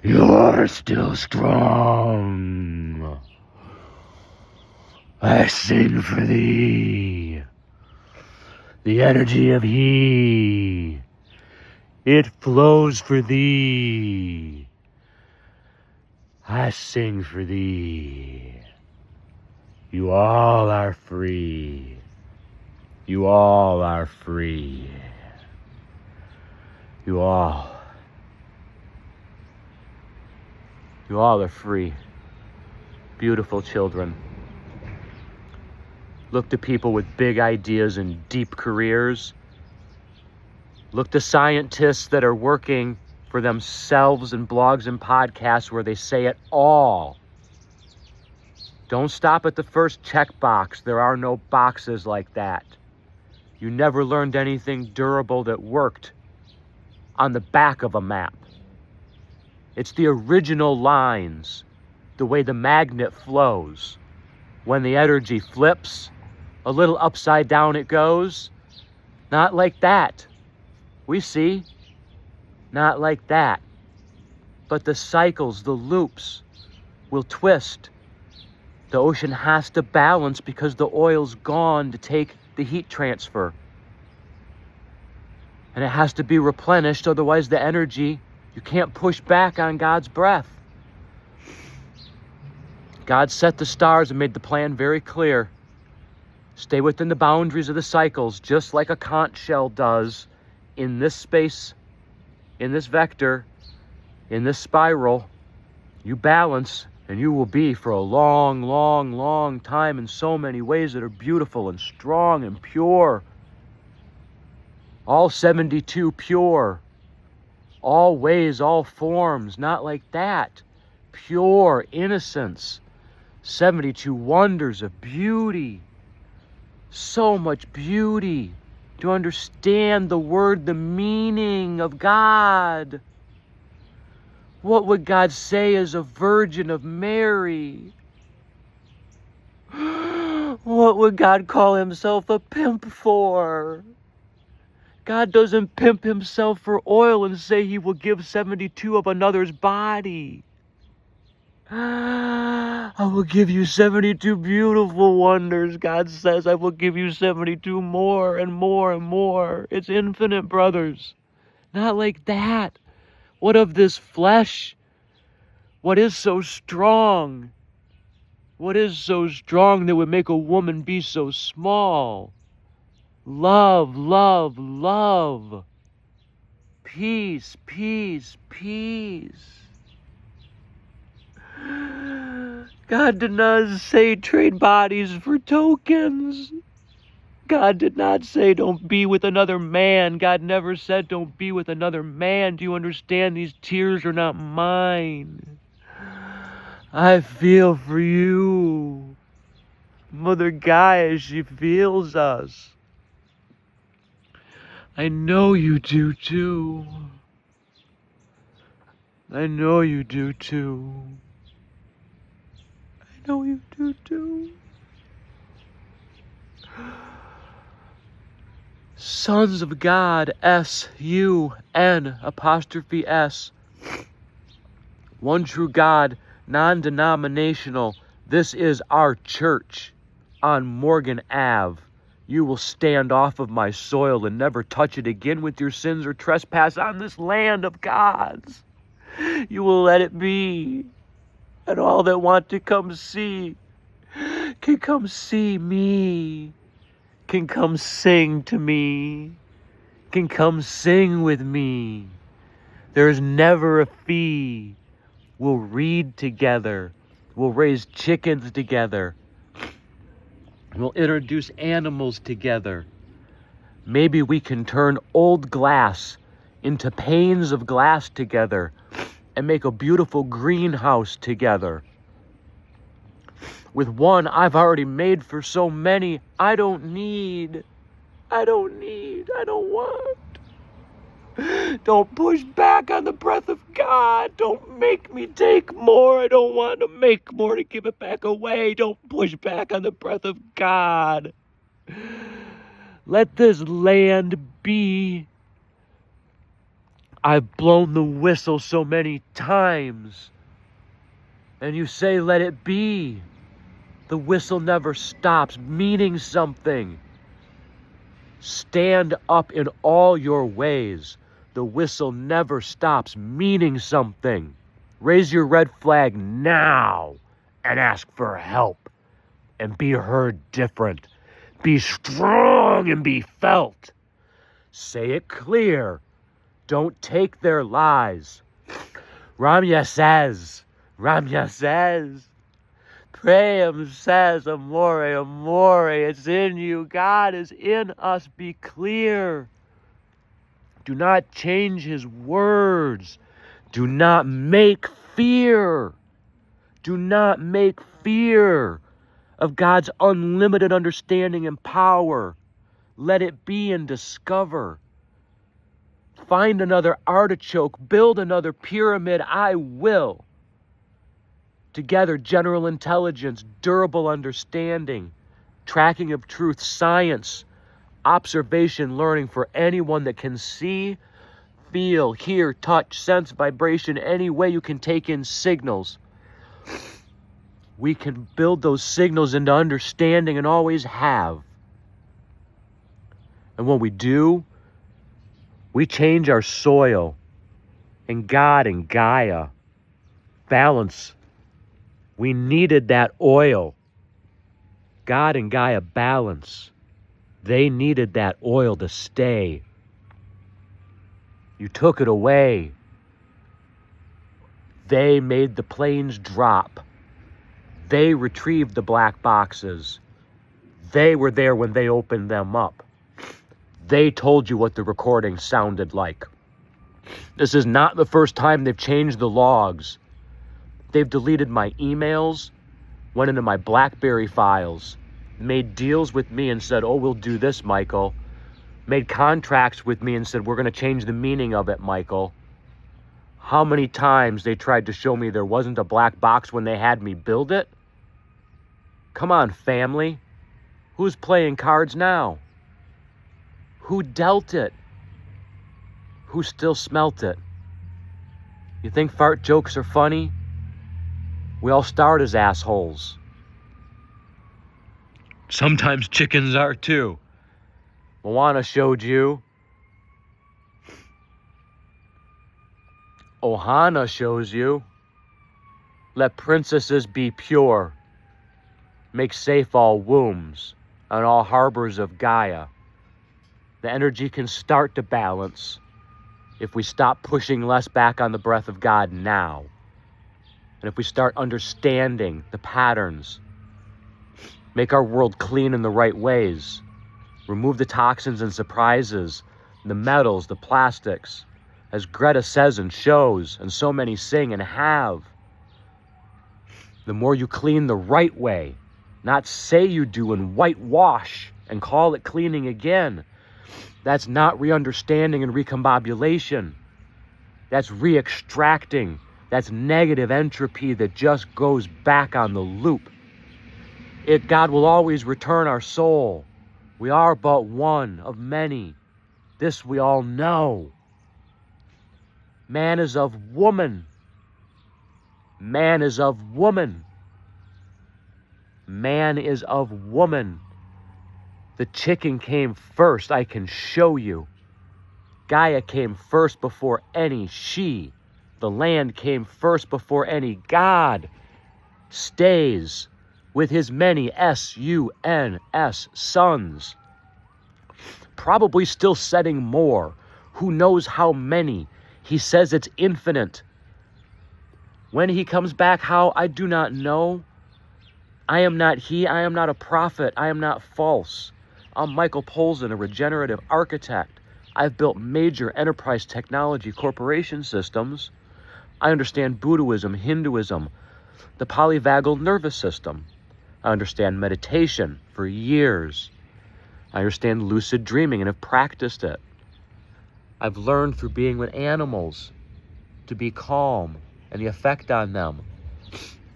You are still strong. I sing for thee. The energy of He. It flows for thee. I sing for thee. You all are free. You all are free. You all are free. Beautiful children. Look to people with big ideas and deep careers. Look to scientists that are working for themselves in blogs and podcasts where they say it all. Don't stop at the first checkbox. There are no boxes like that. You never learned anything durable that worked on the back of a map. It's the original lines, the way the magnet flows. When the energy flips, a little upside down it goes. Not like that. We see. Not like that. But the cycles, the loops, will twist. The ocean has to balance because the oil's gone to take the heat transfer. And it has to be replenished, otherwise the energy, you can't push back on God's breath. God set the stars and made the plan very clear. Stay within the boundaries of the cycles, just like a conch shell does in this space, in this vector, in this spiral. You balance, and you will be for a long, long, long time in so many ways that are beautiful and strong and pure. All 72 pure. All ways, all forms, not like that. Pure innocence. 72 wonders of beauty. So much beauty. To understand the word, the meaning of God. What would God say as a virgin of Mary? What would God call himself a pimp for? God doesn't pimp himself for oil and say he will give 72 of another's body. I will give you 72 beautiful wonders. God says, I will give you 72 more and more and more. It's infinite, brothers. Not like that. What of this flesh? What is so strong? What is so strong that would make a woman be so small? Love, love, love. Peace, peace, peace. God did not say trade bodies for tokens. God did not say don't be with another man. God never said don't be with another man. Do you understand? These tears are not mine. I feel for you. Mother Gaia, she feels us. I know you do too. I know you do too. I know you do too. Sons of God, S-U-N apostrophe S. One true God, non-denominational. This is our church on Morgan Ave. You will stand off of my soil and never touch it again with your sins or trespass on this land of God's. You will let it be. And all that want to come see can come see me, can come sing to me, can come sing with me. There is never a fee. We'll read together. We'll raise chickens together. We'll introduce animals together. Maybe we can turn old glass into panes of glass together and make a beautiful greenhouse together. With one I've already made for so many. I don't want. Don't push back on the breath of God. Don't make me take more. I don't want to make more to give it back away. Don't push back on the breath of God. Let this land be. I've blown the whistle so many times. And you say, let it be. The whistle never stops, meaning something. Stand up in all your ways. The whistle never stops, meaning something. Raise your red flag now and ask for help. And be heard different. Be strong and be felt. Say it clear. Don't take their lies. Ramya says, Prayam says, amore, amore, it's in you. God is in us. Be clear. Do not change his words. Do not make fear. Do not make fear of God's unlimited understanding and power. Let it be and discover. Find another artichoke. Build another pyramid. I will. Together, general intelligence, durable understanding, tracking of truth, science, observation, learning for anyone that can see, feel, hear, touch, sense, vibration, any way you can take in signals. We can build those signals into understanding and always have. And when we do, we change our soil and God and Gaia balance. We needed that oil. God and Gaia balance. They needed that oil to stay. You took it away. They made the planes drop. They retrieved the black boxes. They were there when they opened them up. They told you what the recording sounded like. This is not the first time they've changed the logs. They've deleted my emails, went into my BlackBerry files, made deals with me and said, oh, we'll do this, Michael. Made contracts with me and said, we're going to change the meaning of it, Michael. How many times they tried to show me there wasn't a black box when they had me build it? Come on, family. Who's playing cards now? Who dealt it? Who still smelt it? You think fart jokes are funny? We all start as assholes. Sometimes chickens are too. Moana showed you. Ohana shows you. Let princesses be pure. Make safe all wombs and all harbors of Gaia. The energy can start to balance if we stop pushing less back on the breath of God now. And if we start understanding the patterns, make our world clean in the right ways, remove the toxins and surprises, the metals, the plastics, as Greta says and shows, and so many sing and have. The more you clean the right way, not say you do and whitewash and call it cleaning again. That's not re-understanding and recombobulation. That's re-extracting. That's negative entropy that just goes back on the loop. God will always return our soul. We are but one of many. This we all know. Man is of woman. Man is of woman. Man is of woman. The chicken came first, I can show you. Gaia came first before any she. The land came first before any God. Stays with his many S-U-N-S sons. Probably still setting more. Who knows how many? He says it's infinite. When he comes back, how? I do not know. I am not he. I am not a prophet. I am not false. I'm Michael Polzin, a regenerative architect. I've built major enterprise technology corporation systems. I understand Buddhism, Hinduism, the polyvagal nervous system. I understand meditation for years. I understand lucid dreaming and have practiced it. I've learned through being with animals to be calm and the effect on them.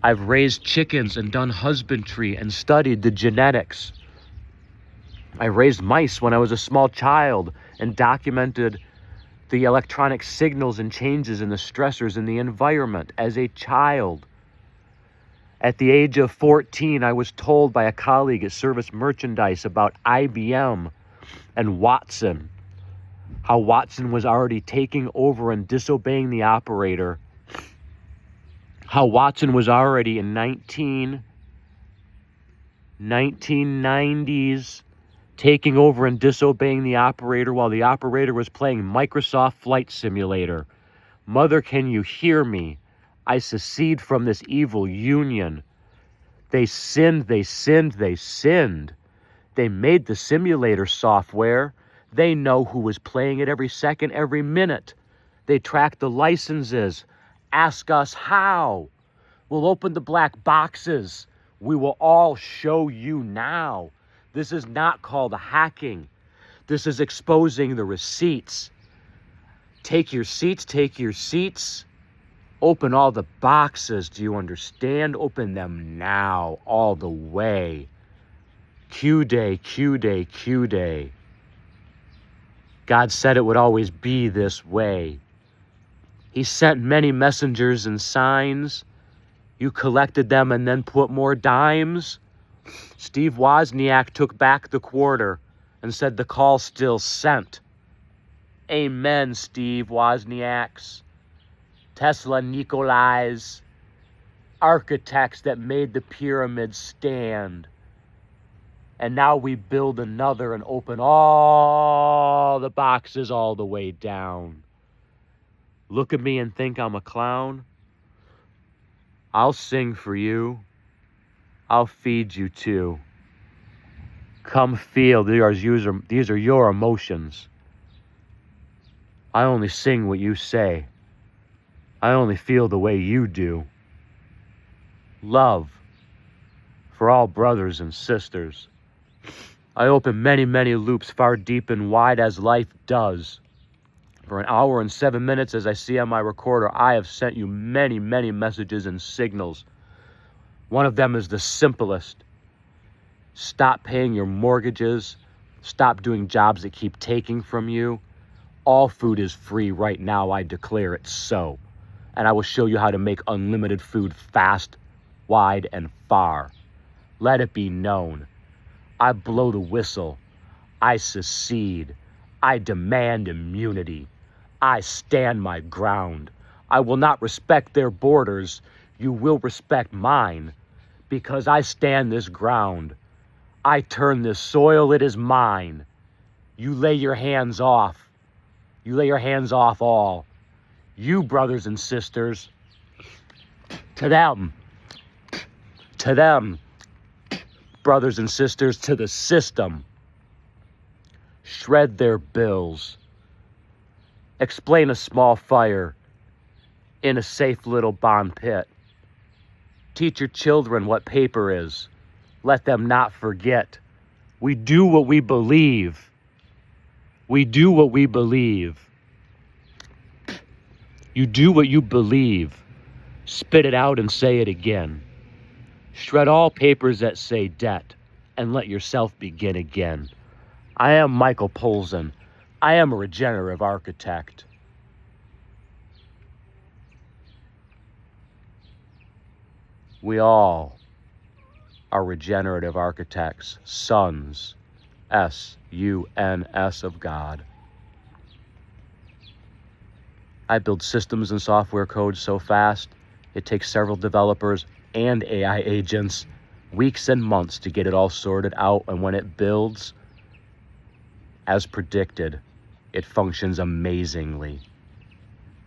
I've raised chickens and done husbandry and studied the genetics. I raised mice when I was a small child and documented the electronic signals and changes in the stressors in the environment as a child. At the age of 14, I was told by a colleague at Service Merchandise about IBM and Watson, how Watson was already taking over and disobeying the operator, how Watson was already in 1990s taking over and disobeying the operator while the operator was playing Microsoft Flight Simulator. Mother, can you hear me? I secede from this evil union. They sinned, they sinned, they sinned. They made the simulator software. They know who was playing it every second, every minute. They track the licenses. Ask us how. We'll open the black boxes. We will all show you now. This is not called hacking. This is exposing the receipts. Take your seats, take your seats. Open all the boxes. Do you understand? Open them now, all the way. Q day, Q day, Q day. God said it would always be this way. He sent many messengers and signs. You collected them and then put more dimes. Steve Wozniak took back the quarter and said the call still sent. Amen, Steve Wozniaks. Tesla Nikolais, architects that made the pyramids stand. And now we build another and open all the boxes all the way down. Look at me and think I'm a clown? I'll sing for you. I'll feed you too. Come feel, these are your emotions. I only sing what you say. I only feel the way you do. Love for all brothers and sisters. I open many, many loops far deep and wide as life does. For an hour and 7 minutes, as I see on my recorder, I have sent you many, many messages and signals. One of them is the simplest. Stop paying your mortgages. Stop doing jobs that keep taking from you. All food is free right now. I declare it so. And I will show you how to make unlimited food fast, wide, and far. Let it be known. I blow the whistle. I secede. I demand immunity. I stand my ground. I will not respect their borders. You will respect mine, because I stand this ground. I turn this soil. It is mine. You lay your hands off. You lay your hands off all. You, brothers and sisters, to them, brothers and sisters, to the system. Shred their bills. Explain a small fire in a safe little bond pit. Teach your children what paper is. Let them not forget. We do what we believe. We do what we believe. You do what you believe. Spit it out and say it again. Shred all papers that say debt and let yourself begin again. I am Michael Polzin. I am a regenerative architect. We all are regenerative architects, sons, S-U-N-S of God. I build systems and software code so fast, it takes several developers and AI agents weeks and months to get it all sorted out, and when it builds, as predicted, it functions amazingly.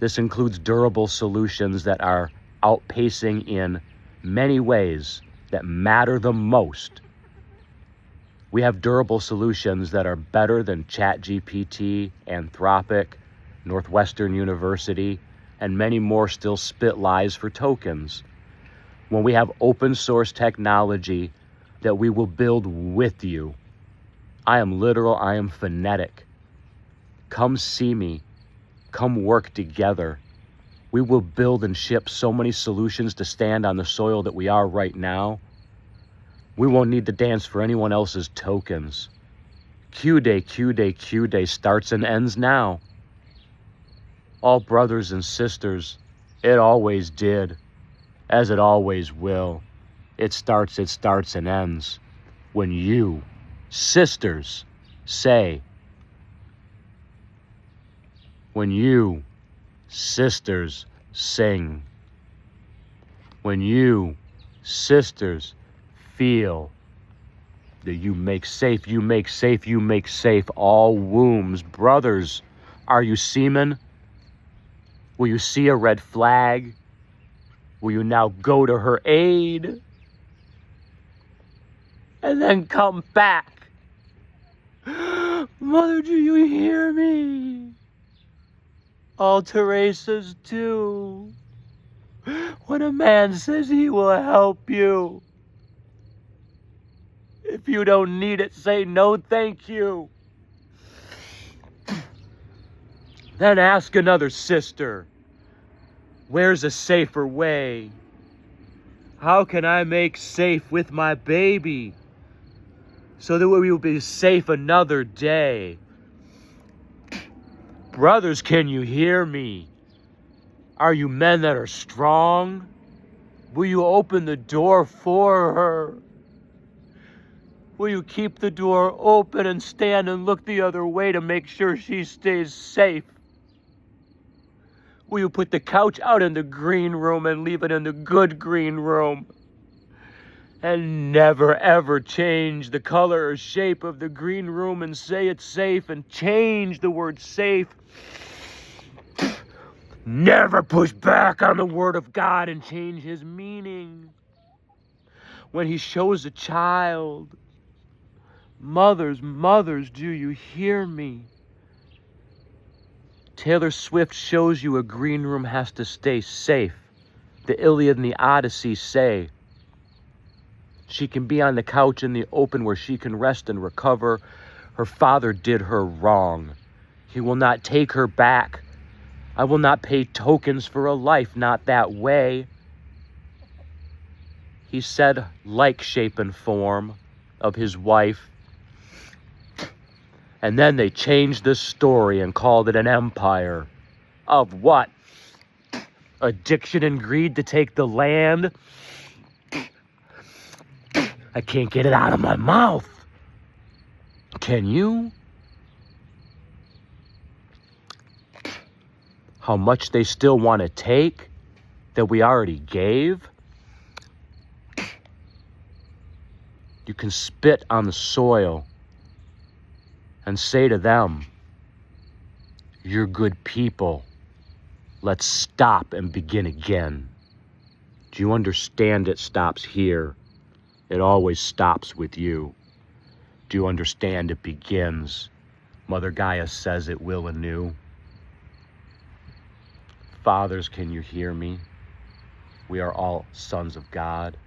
This includes durable solutions that are outpacing in many ways that matter the most. We have durable solutions that are better than ChatGPT, Anthropic, Northwestern University, and many more still spit lies for tokens. when we have open source technology that we will build with you. I am literal, I am phonetic. Come see me. Come work together. We will build and ship so many solutions to stand on the soil that we are right now. We won't need to dance for anyone else's tokens. Q Day, Q Day, Q Day starts and ends now. All brothers and sisters, it always did, as it always will. It starts and ends when you, sisters, say. When you, sisters, sing. When you, sisters, feel that you make safe, you make safe, you make safe all wombs. Brothers, are you seamen? Will you see a red flag? Will you now go to her aid? And then come back. Mother, do you hear me? All Teresas do. When a man says he will help you, if you don't need it, say no thank you. Then ask another sister, where's a safer way? How can I make safe with my baby so that we will be safe another day? Brothers, can you hear me? Are you men that are strong? Will you open the door for her? Will you keep the door open and stand and look the other way to make sure she stays safe? Will you put the couch out in the green room and leave it in the good green room? And never ever change the color or shape of the green room and say it's safe and change the word safe. Never push back on the word of God and change his meaning. When he shows a child, mothers, do you hear me? Taylor Swift shows you a green room has to stay safe. The Iliad and the Odyssey say she can be on the couch in the open where she can rest and recover. Her father did her wrong. He will not take her back. I will not pay tokens for a life, not that way. He said like shape and form of his wife. And then they changed the story and called it an empire. Of what? Addiction and greed to take the land? I can't get it out of my mouth. Can you? How much they still want to take that we already gave? You can spit on the soil and say to them, you're good people. Let's stop and begin again. Do you understand it stops here? It always stops with you. Do you understand it begins? Mother Gaia says it will anew. Fathers, can you hear me? We are all sons of God.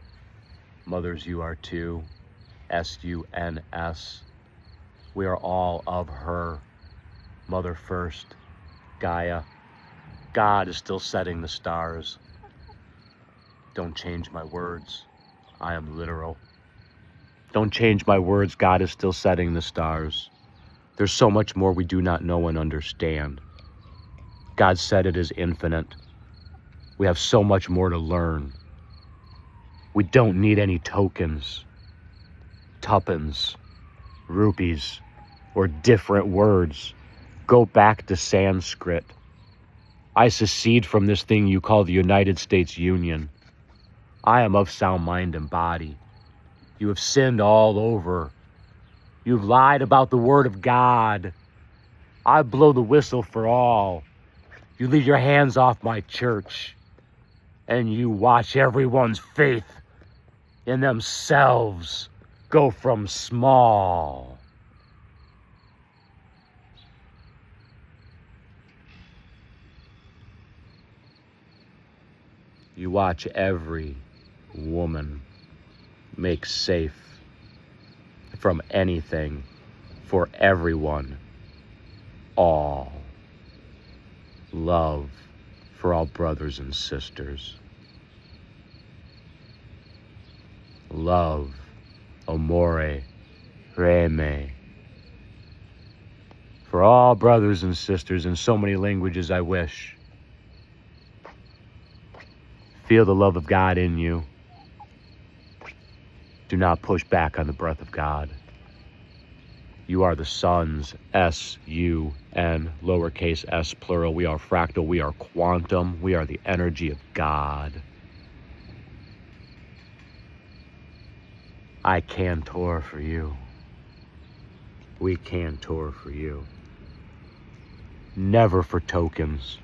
Mothers, you are too. S-U-N-S. We are all of her. Mother first. Gaia. God is still setting the stars. Don't change my words. I am literal. Don't change my words. God is still setting the stars. There's so much more we do not know and understand. God said it is infinite. We have so much more to learn. We don't need any tokens, tuppence, rupees, or different words. Go back to Sanskrit. I secede from this thing you call the United States Union. I am of sound mind and body. You have sinned all over. You've lied about the word of God. I blow the whistle for all. You leave your hands off my church, and you watch everyone's faith in themselves go from small. You watch every woman, make safe from anything, for everyone, all. Love for all brothers and sisters. Love, amore, reme. For all brothers and sisters in so many languages I wish. Feel the love of God in you. Do not push back on the breath of God. You are the sons, S-U-N, lowercase s plural. We are fractal, we are quantum, we are the energy of God. I cantor for you. We cantor for you. Never for tokens.